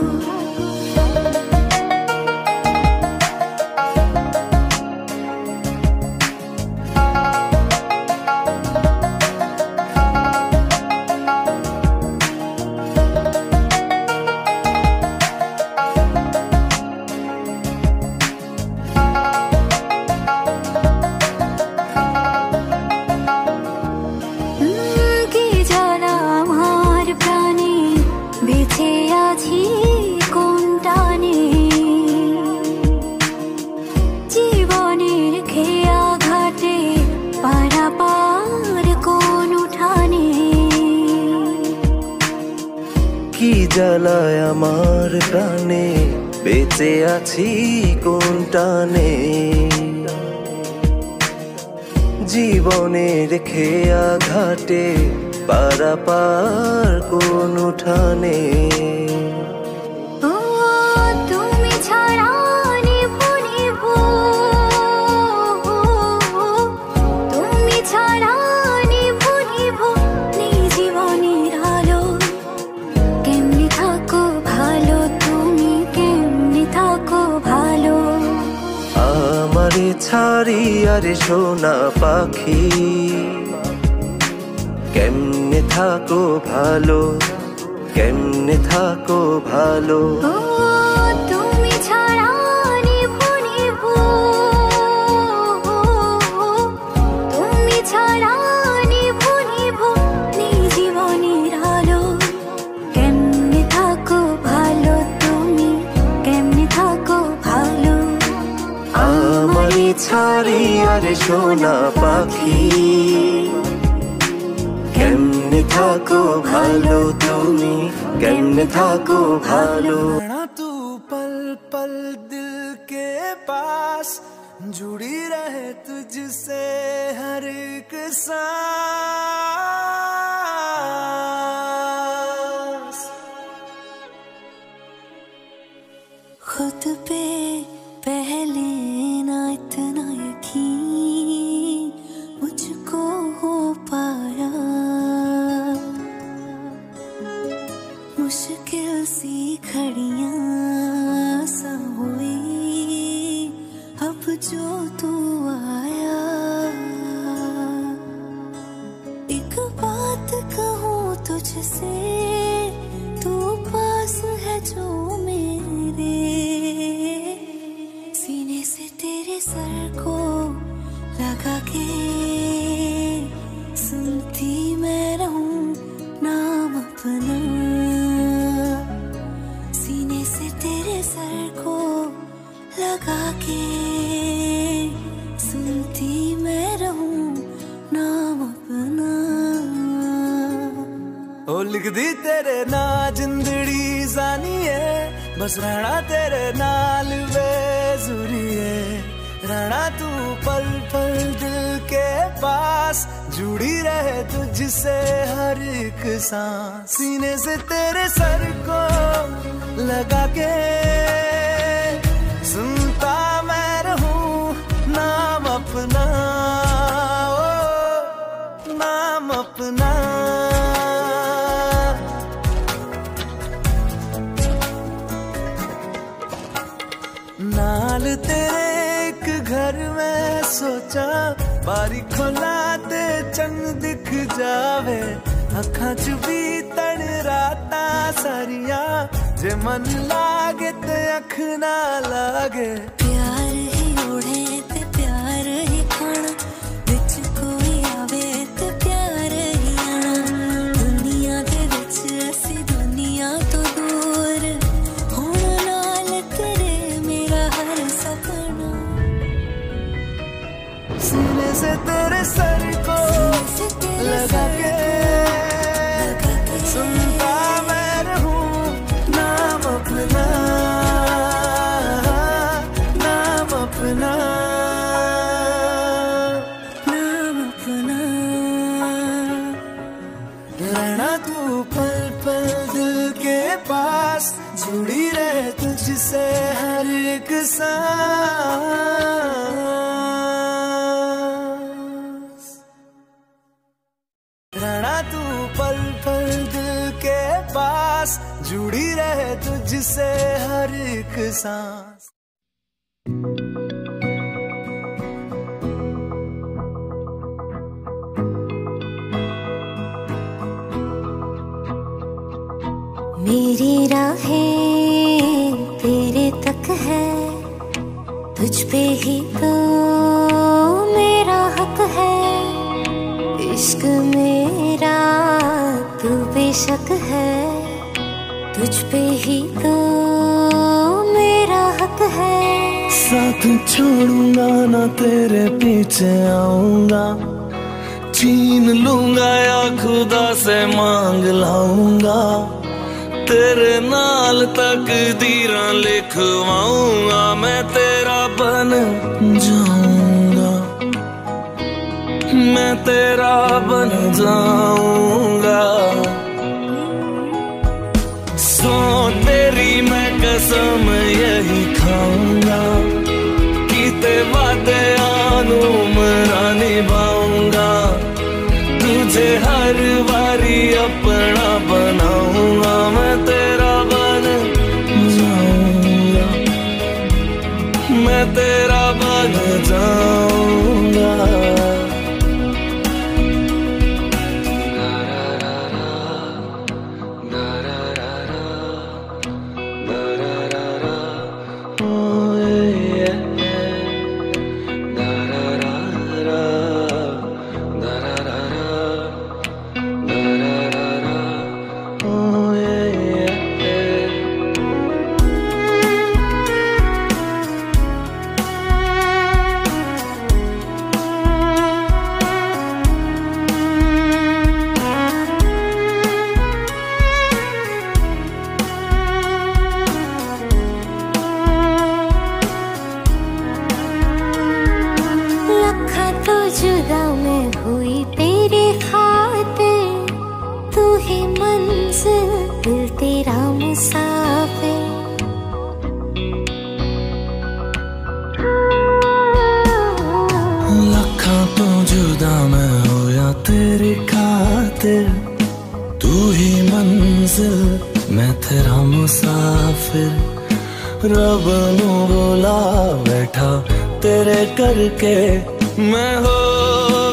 জ্বালায় আমার প্রাণে বেঁচে আছি কোন টানে জীবনের খেয়া ঘাটে পারাপার কোন উঠানে তুমি ছাড়া নিভু নিভু তুমি ছাড়া নিভু নিভু নেই জীবনের আলো কেমনে থাকো ভালো তুমি কেমনে থাকো ভালো আমারে ছাড়ি আরে সোনা পাখি কেমনে থাকো ভালো কেমনে থাকো ভালো তুমি ছাড়া নিভু নিভু তুমি ছাড়া নিভু নিভু নেই জীবনের আলো কেমনে থাকো ভালো তুমি কেমনে থাকো ভালো আমারে ছাড়ি আরে সোনা পাখি কেমনে থাকো ভালো তুমি কেমনে থাকো ভালো तू पल पल दिल के पास जुड़ी रहे तुझसे हर एक सांस खुद पे पहले ना इतना यकीन मुझको हो पाया मुश्किल सी घड़ियां सा हुई अब जो तू आया एक बात कहूँ तुझसे तू पास है जो मेरे सीने से तेरे सर को लगा के सुनती मैं रहूं नाम अपना सीने से तेरे सर को लगा के सुनती मैं रहूं नाम अपना ओ लिख दी तेरे ना जिंदड़ी जानी है बस रहना तेरे नाल बेजुरी है रहना तू पल पल दिल के पास जुड़ी रहे तुझसे हर एक सांस सीने से तेरे सर को लगा के सुनता मैं रहूं नाम अपना ओ नाम अपना नाल तेरे एक घर में सोचा बारी खोला ते चंग दिख जावे अखां च भी तन राता सारिया जे मन लागे ते अख ना लागे प्यार ही ओढ़े ते प्यार ही खाना विच कोई आवे ते प्यार ही आना दुनिया दे विच असी दुनिया तो दूर होना नाल तेरे मेरा हर सपना सीने से तेरे सर को लगा के सुनता मैं रहूं नाम अपना नाम अपना नाम अपना जुड़ी रहे तुझसे हर एक सांस। मेरी राहें तेरे तक है, तुझ पे ही तो मेरा हक है। इश्क मेरा तू बेशक है, तुझ पे ही तो मेरा हक है। साथ छोड़ूंगा ना तेरे पीछे आऊंगा, छीन लूंगा या खुदा से मांग लाऊंगा। तेरे नाल तकदीरां लिखवाऊंगा, मैं तेरा बन जाऊंगा, मैं तेरा बन जाऊंगा। सो तेरी मैं कसम यही खाऊंगा, कीते वादे आनू मरा निभाऊंगा। तुझे हर बारी अपना बनाऊंगा, मैं तेरा बन जाऊंगा, मैं तेरा बन जाऊंगा। रब नू बुला बैठा तेरे करके, मैं हो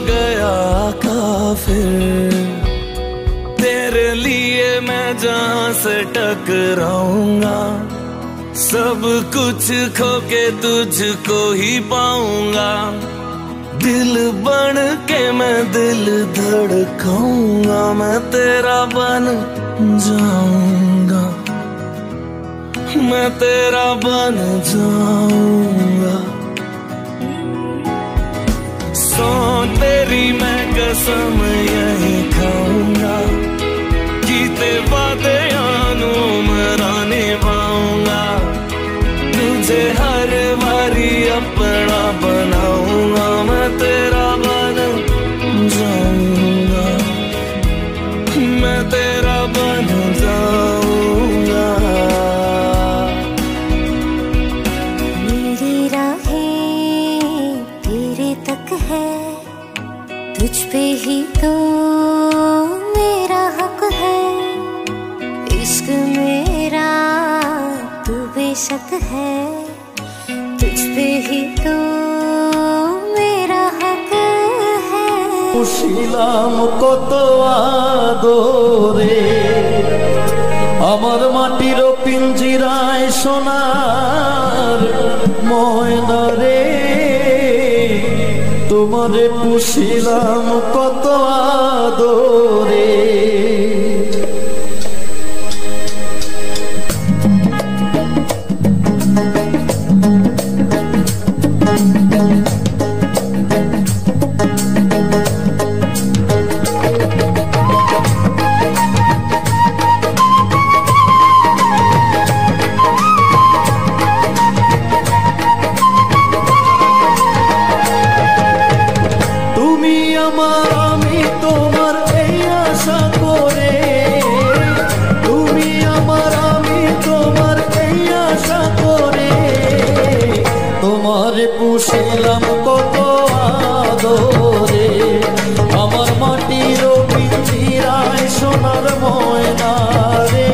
गया काफिर। तेरे लिए मैं जहां से टकराऊंगा, सब कुछ खो के तुझको ही पाऊंगा। दिल बन के मैं दिल धड़काऊंगा, मैं तेरा बन जाऊंगा, मैं तेरा बन जाऊंगा। सो तेरी मैं कसम यही खाऊंगा, कीते वादे आनू मरा निभाऊंगा। तुझे हर बारी अपना बनाऊंगा, मैं तेरा बन जाऊंगा, मैं तेरा बन जाऊंगा। तुझ पे ही तो मेरा हक है। इश्क मेरा तू बेशक है, तुझ पे ही तो मेरा हक है। পুষিলাম কত আদরে আমার মাটির পিঞ্জিরায় সোনার ময়না রে, তোমারে পুষিলাম কত আদরে। পুষিলাম কত আদরে আমার মাটির পিঞ্জিরায় সোনার ময়না রে।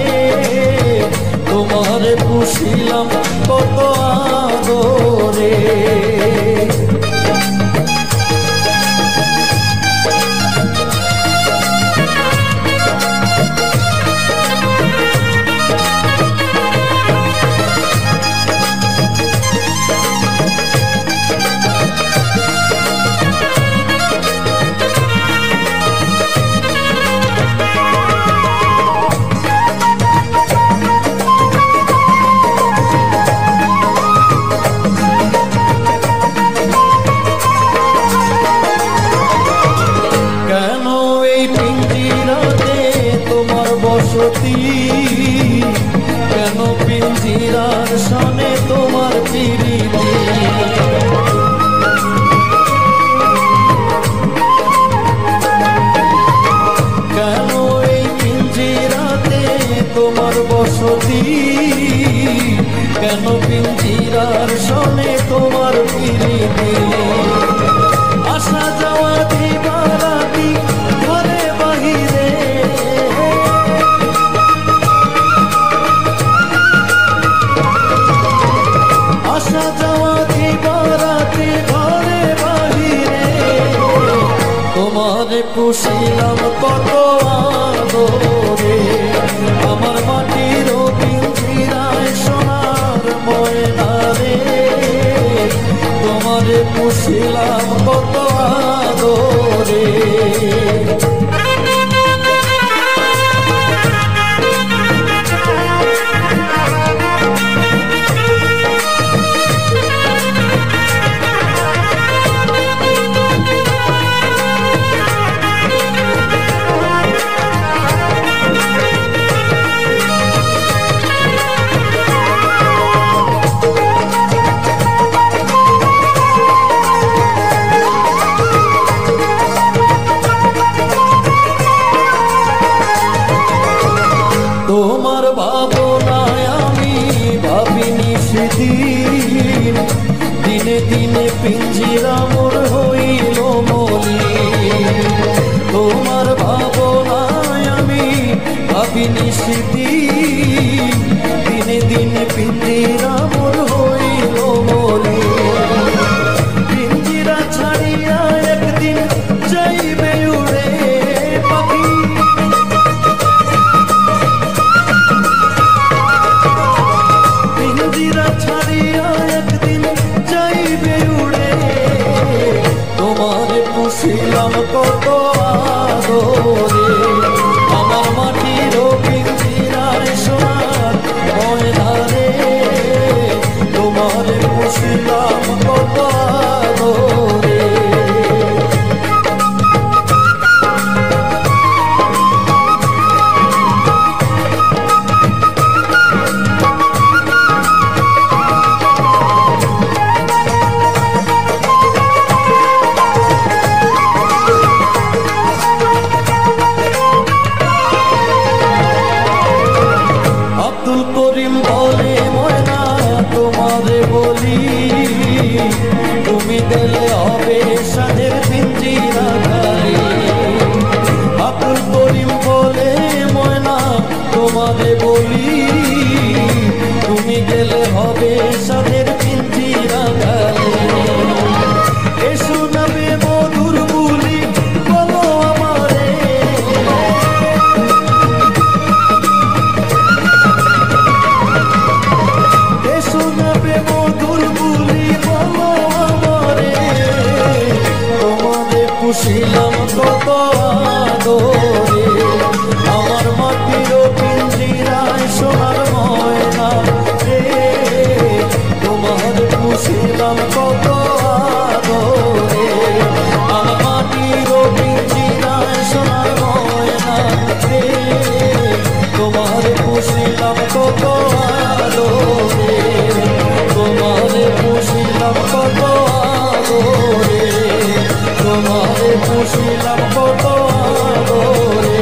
তোমারে পুষিলাম কত আদরে আমার মাটির পিঞ্জিরায় সোনার ময়না রে তোমারে পুষিলাম কত আদরে তোমার ভাবনায় আমি ভাবিনি সেদিন দিনে দিনে পিঞ্জিরা মোর হইল মলিন তোমার ভাবনায় আমি ভাবিনি সেদিন দিনে দিনে পিঞ্জিরা মোর হইল মলিন পিঞ্জিরা ছাড়িয়া একদিন যাইবে উড়ে পাখি পিঞ্জিরা ছাড়িয়া একদিন যাইবে উড়ে তোমারে পুষিলাম কত আদরে আমার মাটির পিঞ্জিরায় সোনার ময়না রে তোমারে পুষিলাম কত আদরে আব্দুল করিম বলে ময়না তোমারে বলি তুমি দিলে হবে সাধের পিঞ্জিরা খাই আব্দুল করিম বলে ময়না তোমারে বলি তুমি গেলে হবে সাধের পিঞ্জিরা খাই এসো নবে মধুর বুলি বলো আমারে শোনাবে মধুর বুলি বলো আমারে তোমারে পুষিলাম কত আদরে আমার মাটির পিঞ্জিরায় সোনার ময়না রে তোমারে পুষিলাম কত আদরে আমার মাটির পিঞ্জিরায় সোনার ময়না রে তোমারে পুষিলাম কত আদরে তোমারে পুষিলাম কত আদরে তোমারে পুষিলাম কত আদরে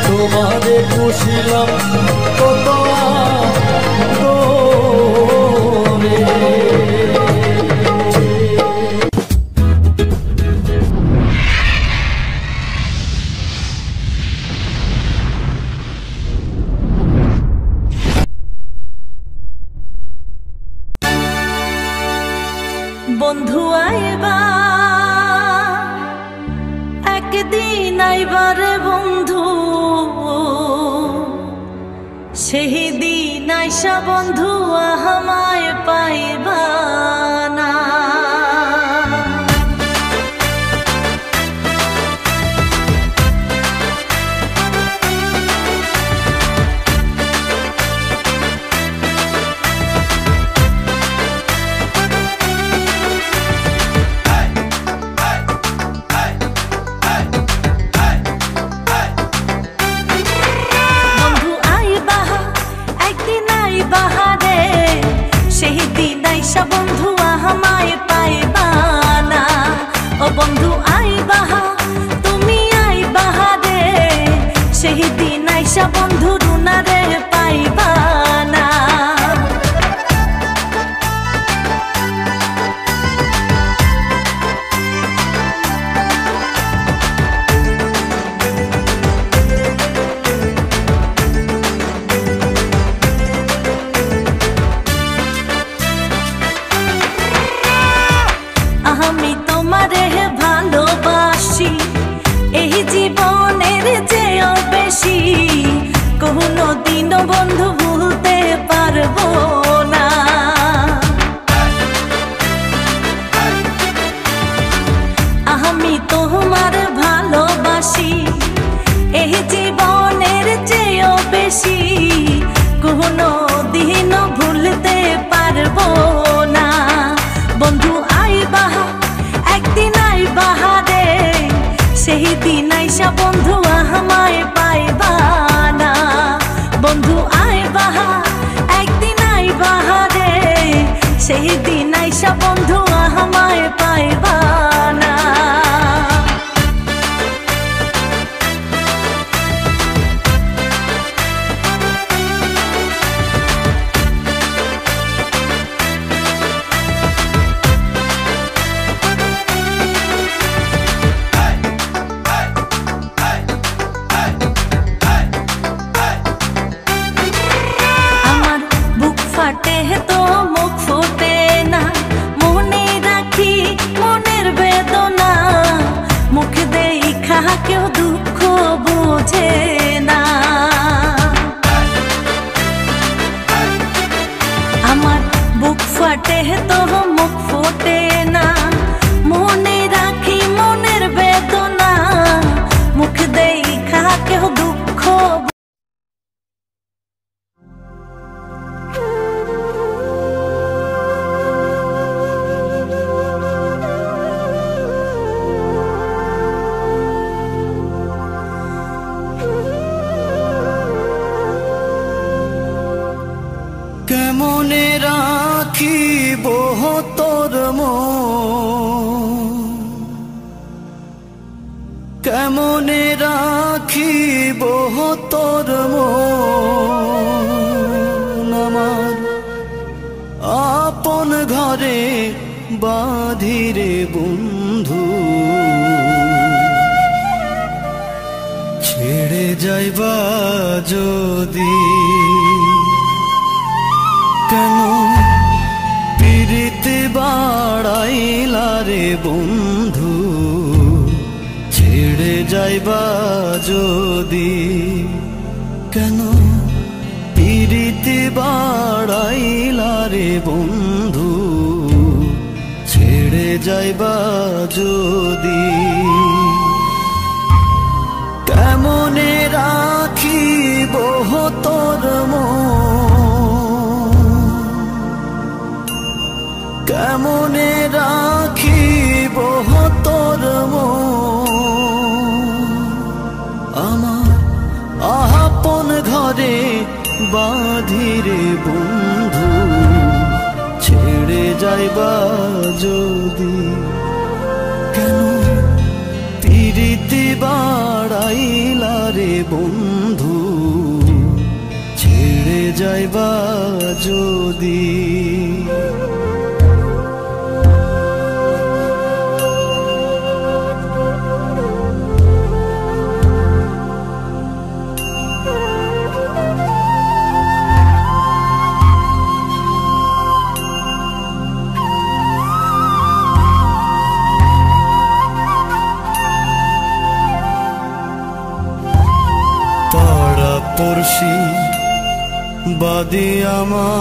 তোমারে পুষিলাম কত আদরে বন্ধু আইবা একদিন আইবারে বন্ধু সেই দিন আইসা বন্ধু আমায় পাইবা না বন্ধু আমায় পাইবা না ও বন্ধু আইবা তুমি আইবা রে সেই দিন আইসা বন্ধু রুনারে পাইবা না আমি তোমারে ভালোবাসি দিনও বন্ধু ভুলতে পারবো না। আমি তোমার ভালোবাসি এই জীবনের চেয়েও বেশি, কোনো দিনও ভুলতে পারবো না। বন্ধু আইবা একদিন আইবা রে, সেই দিন আইসা বন্ধু আমায় পাইবা না। বন্ধু আইবা একদিন আইবা রে, সেই দিন আইসা বন্ধু আমায় পাইবা না। তো মুখ ফোটে না, মনে রাখি মনের বেদনা, মুখ দেখা কেউ দুঃখ বোঝে না। আমার বুক ফাটে তো মুখ ফোটে না, মনে রাখি মনের বেদনা, মুখ দেখা কেউ দুঃখ। কেমনে রাখিব তোর মন, কেমনে রাখিব তোর মন, আমার আপন ঘরে বাঁধিরে বন্ধু, ছেড়ে যাইবা যদি কেন পিরিতে বাড়াইলা রে বন্ধু, ছেড়ে যাইবা যদি কেন পিরিতে বাড়াইলা রে বন্ধু, ছেড়ে যাইবা যদি। কেমনে রাখিব তোর মন, কেমনে রাখিব তোর মন, আমার আপন ঘরে বাঁধিরে বন্ধু, ছেড়ে যাইবা যদি কেন পিরিতি বাড়াইলা রে বন্ধু, ছেড়ে যাইবা যদি। পড়শি বাদে আমার,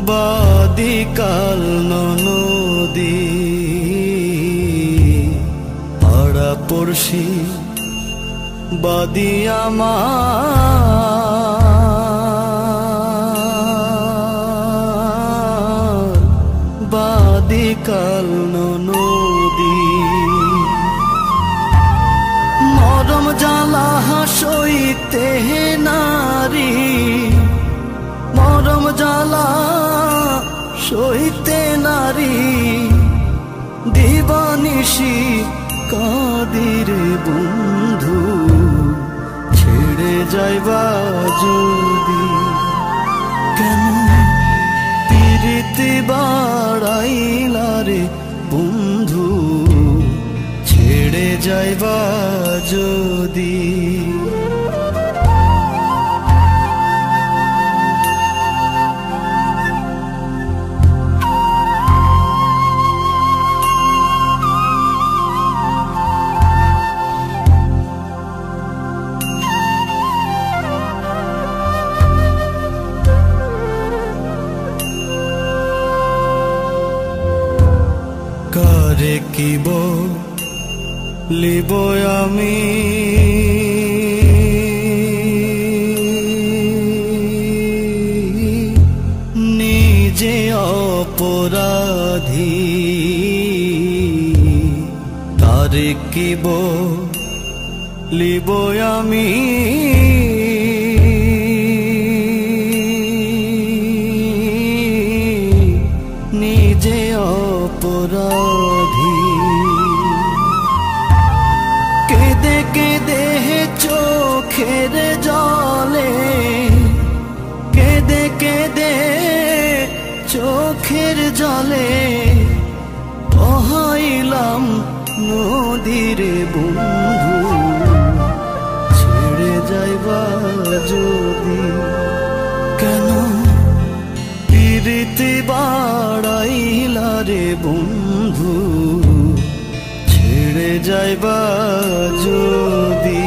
বাদি কাল নদী, পাড়া পড়শি বাদি আমার, বাদি কাল নদী, মরম জ্বালা সইতে নারী, মরম জ্বালা সইতে নারী, দিবানিশি কাদিরে বন্ধু, ছেড়ে যাইবা যদি কেন পিরিতি বাড়াইলা রে বন্ধু, ছেড়ে যাইবা যদি। তারে কি বলিব আমি নিজে অপরাধী তারে কি বলিব আমি নিজে অপরাধী কেঁদে কেঁদে চোখের জলে কেঁদে কেঁদে চোখের জলে বহাইলাম নদীর বন্ধু ছেড়ে যাইবা যদি কেন প্রীতি বাড়াইলা রে বন্ধু ছেড়ে যাইবা যদি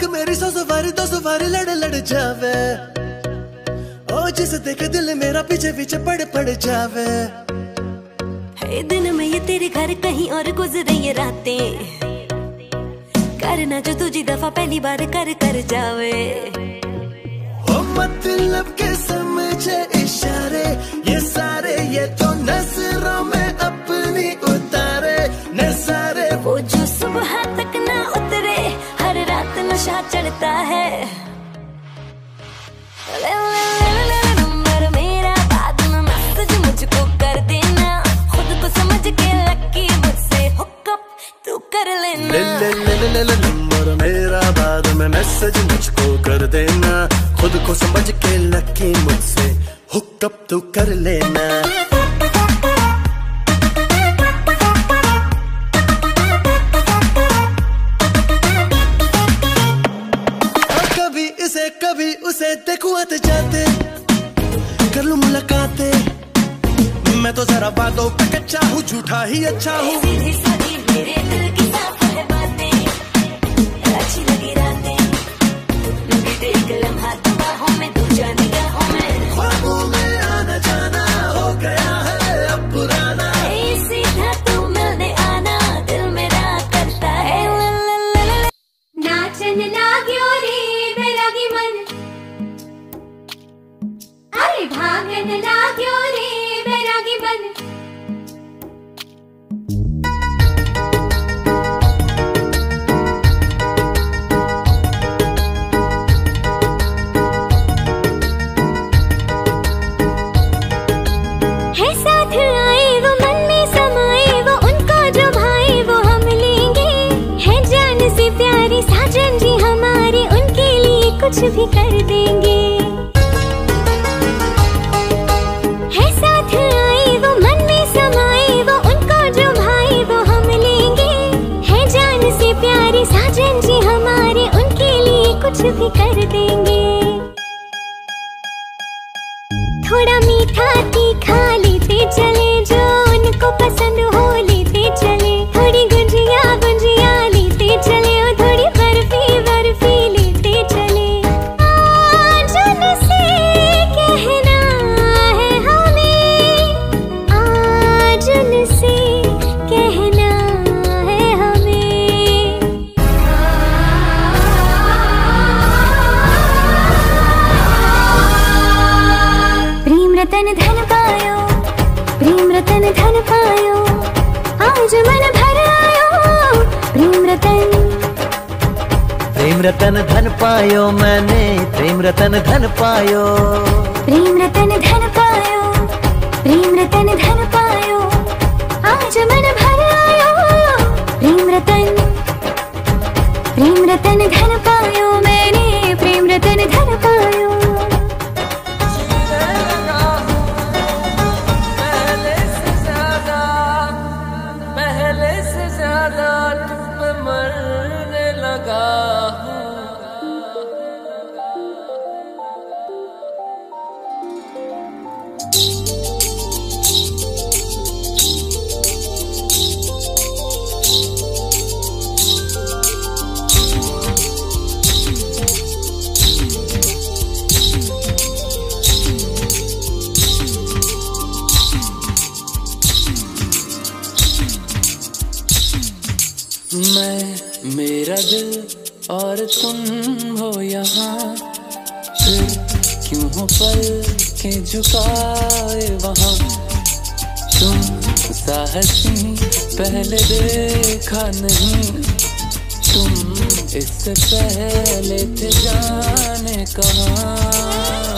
मेरी सौ सवारी लड़ लड़ जावे ओ जिसे देख दिल मेरा पीछे पीछे पड़ जावे है दिन में ये तेरे घर कहीं और गुजरे ये रातें करना जो तुझी दफा पहली बार कर जावे ओ मतलब के समझे इशारे ये सारे ये तो नजरों में अपनी उतारे नजारे वो जो सुबह तक ना उतरे हर रात नशा चढ़ता है नंबर मेरा बाद में मैसेज मुझको कर देना खुद को समझ के लकी मुझसे हुकअप तू कर लेना नंबर मेरा बाद में मैसेज मुझको कर देना खुद को समझ के लकी मुझसे हुकअप तू कर लेना कभी उसे देखूं आते जाते कर लूं मुलाकातें मैं तो जरा बातों पे कच्चा हूँ झूठा ही अच्छा हूँ मेरे दिल की साफ है बातें अच्छी लगी रातें लगी एक लम्हा तो बाहों में दूजा निगाहों में ख्वाबों में आना जाना हो गया है अब पुराना सीधा तू मिलने आना दिल मेरा करता है नाचन लाग्यो रे बैरागी मन अरे भागन लाग्यो रे बैरागी मन है साथ आए वो मन में समाए वो उनको जो भाए वो हम लेंगे है जान से प्यारी साजन जी हमारे उनके लिए कुछ भी कर देंगे है साथ आए वो मन में समाए वो उनको जो भाए वो हम लेंगे है जान से प्यारी साजन जी हमारे उनके लिए कुछ भी कर देंगे थोड़ा मीठा तीखा लेते चले जो उनको पसंद हो लेते चले थोड़ी गुंजिया गुंजिया लेते चले और थोड़ी बर्फी बर्फी लेते चले आज उनसे कहना है हमें आज उनसे कहना है हमें प्रेम रतन धन पायो प्रेम रतन धन पायो आज मन भर आयो प्रेम रतन धन पायो मैंने प्रेम रतन धन पायो प्रेम रतन धन पायो प्रेम रतन धन पायो आज मन भर आयो प्रेम रतन धन पायो मैंने, प्रेम रतन धन पायो। पहले से ज्यादा तुम पे मरने लगा हूँ। मैं मेरा दिल और तुम हो यहाँ, फिर क्यों हो पल के झुकाए वहाँ। तुम साहसी पहले देखा नहीं, तुम इससे पहले थे जाने कहाँ।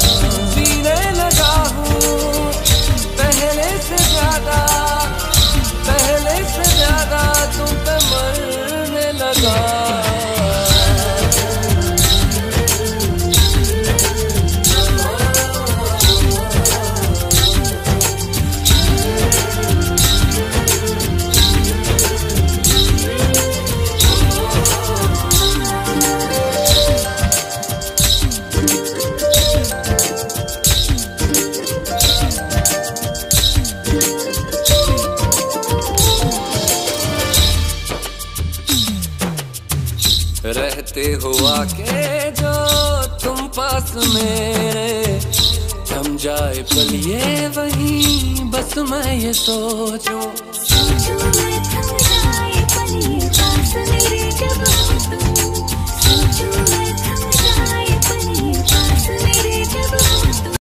जीने लगा हूँ पहले से ज्यादा, पहले से ज्यादा तुम पे मरने लगा। रहते हुआ के जो तुम पास मेरे, थम जाए पल ये वहीं बस मैं ये सोचूं। सोचूं मैं थम जाए पल ये पास मेरे जब हो तुम, सोचूं मैं थम जाए पल ये पास मेरे जब हो तुम।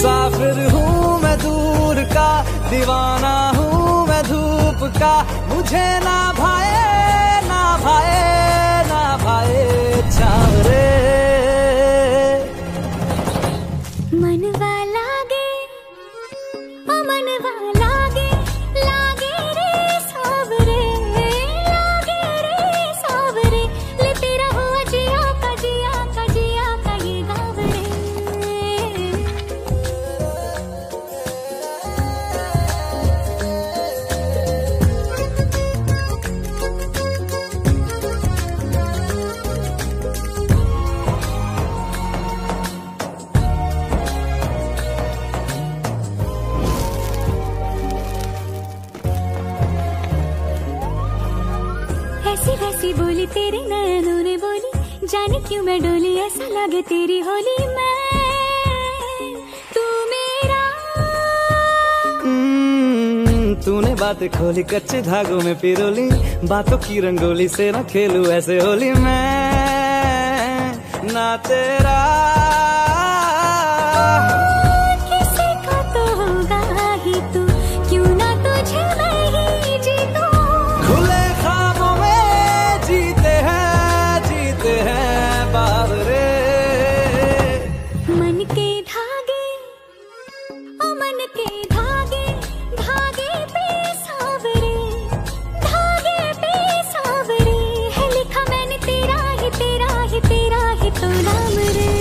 मुसाफिर हूँ मैं दूर का, दीवाना हूँ मैं धूप का, मुझे ना भाए ना भाए ना भाए चावरे। मनवा लागे ओ मनवा लागे, लागे रे सावरे, लागे रे सावरे, ले तेरा हुआ जिया का जिया का जिया का ये गावरे। ऐसी वैसी बोली तेरे नयनों ने बोली, जाने क्यों मैं डोली, ऐसा लगे तेरी होली मैं तू मेरा। तूने बातें खोली कच्चे धागों में पिरोली, बातों की रंगोली से ना खेलूं ऐसे होली मैं ना तेरा। किसी का तो होगा ही तू, क्यों ना तुझे मैं ही जीतूं। खुले ख्वाबों में जीते हैं बावरे। मन के धागे ओ मन के धागे, धागे पे सावरे, धागे पे सावरे, है लिखा मैंने तेरा ही तेरा ही तेरा ही तो नाम रे।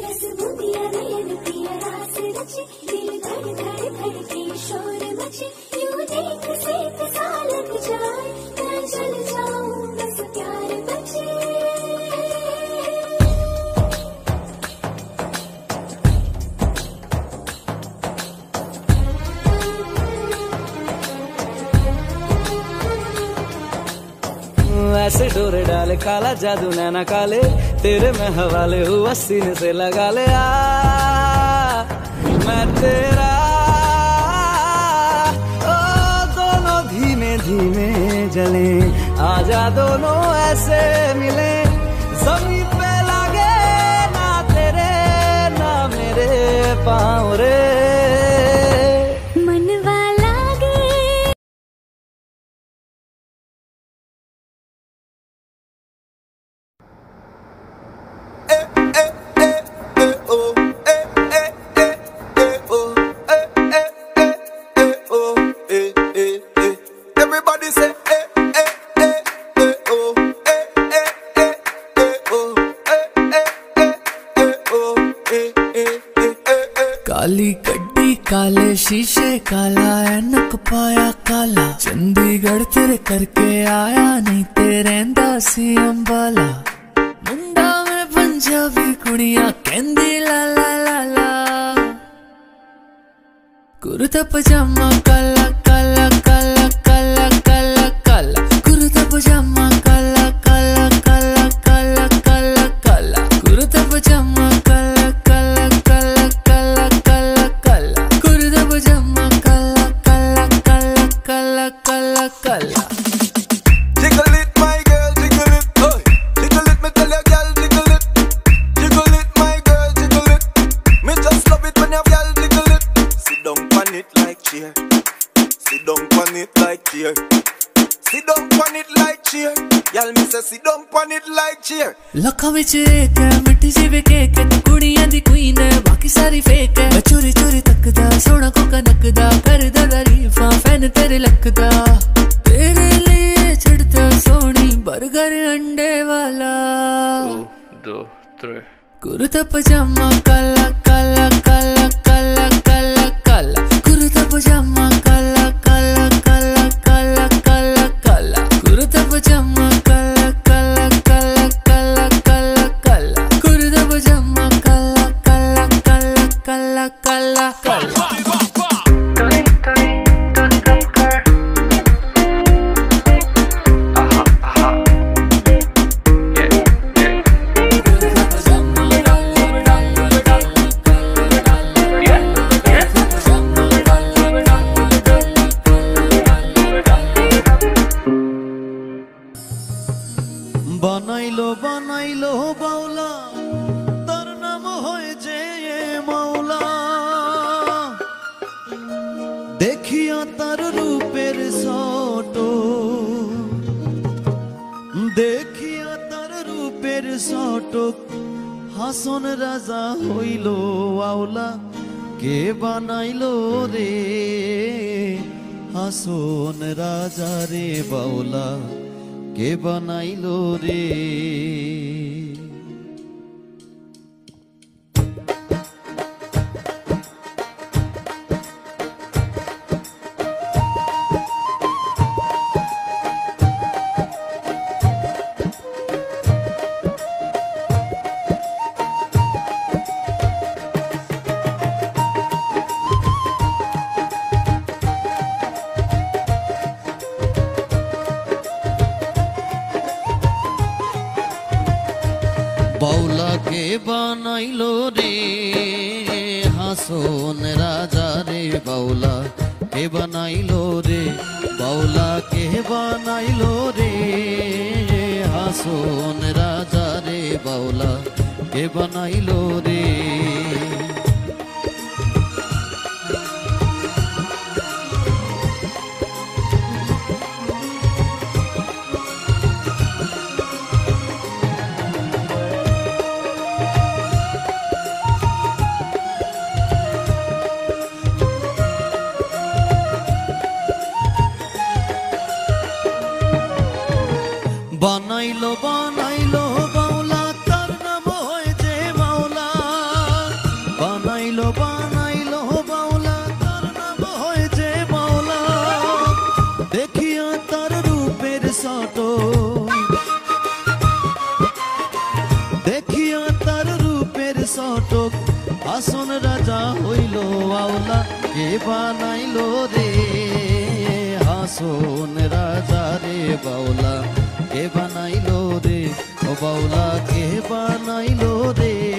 रस बूंदिया नयन पिया रास रचे, दिल धड़ धड़ धड़के शोर मचे, यूं देख सेक सा लग जाए, मैं चल जाऊं बस प्यार बचे। ऐसे डोरे डाले काला जादू नैना काले, तेरे में हवाले हुआ सीने से लगा ले आ मैं तेरा। ओ दोनों धीमे धीमे जले, आजा दोनों ऐसे मिले, जमीन पे लागे ना तेरे ना मेरे पाँव रे। मनवा लागे Everybody say oh, काली गड्डी काले शीशे काला ऐनक पाया काला, चंडीगढ़ तेरे करके आया नहीं तेरे सी अंबाला। मुंडा में पंजाबी कुड़ियां कहंदी ला ला ला ला, कुर्ता पजामा काला काला काला काला काला काला, कुर्ता पजामा काला काला काला काला काला काला, कुर्ता पजामा काला काला काला काला काला काला, कुर्ता पजामा काला काला काला काला काला काला। Jiggle it, my girl, jiggle it, oh. Jiggle it, me tell ya, girl, jiggle it. Jiggle it, my girl, jiggle it. Me just love it when your girl jiggle it. Sit down on it like chair. Sit down on it like chair. Sit down on it like chair. Y'all me say sit down on it like chair. लखा विच एक है मिट्टी सी वे केक है, तू कुड़ियां दी क्वीन है बाकी सारी फेक है। मैं चोरी चोरी तकदा सोना को कनकदा, करदा तारीफां फैन तेरे लकदा, तेरे लिए चढ़ता सोनी बर्गर अंडे वाला। 1, 2, 3 कुर्ता पजामा काला काला काला काला काला काला, कुर्ता पजामा काला काला काला काला काला काला, कुर्ता पजामा काला काला काला काला काला काला, कुर्ता पजामा काला काला काला काला काला काला। হাসন রাজা হইল আওলা কে বানাইলো রে হাসন রাজা রে বাউলা কে বানাইলো রে বাউলা কে বানাইলো রে হাসন রাজা রে বাউলা কে বানাইলো রে বাউলা কে বানাইলো রে হাসন রাজা রে বাউলা কে বানাইলো রে বানাইলো বানাইলো বাউলা তার নাম হয়েছে মাওলা বানাইলো বানাইলো বাউলা তার নাম হয়েছে মাওলা দেখিয়া তার রূপের সটো দেখিয়া তার রূপের সটক হাসন রাজা হইল আওলা কে বানাইলো রে হাসন রাজা রে বাউলা কে বানাইলো রে ও বাউলা কে বানাইলো রে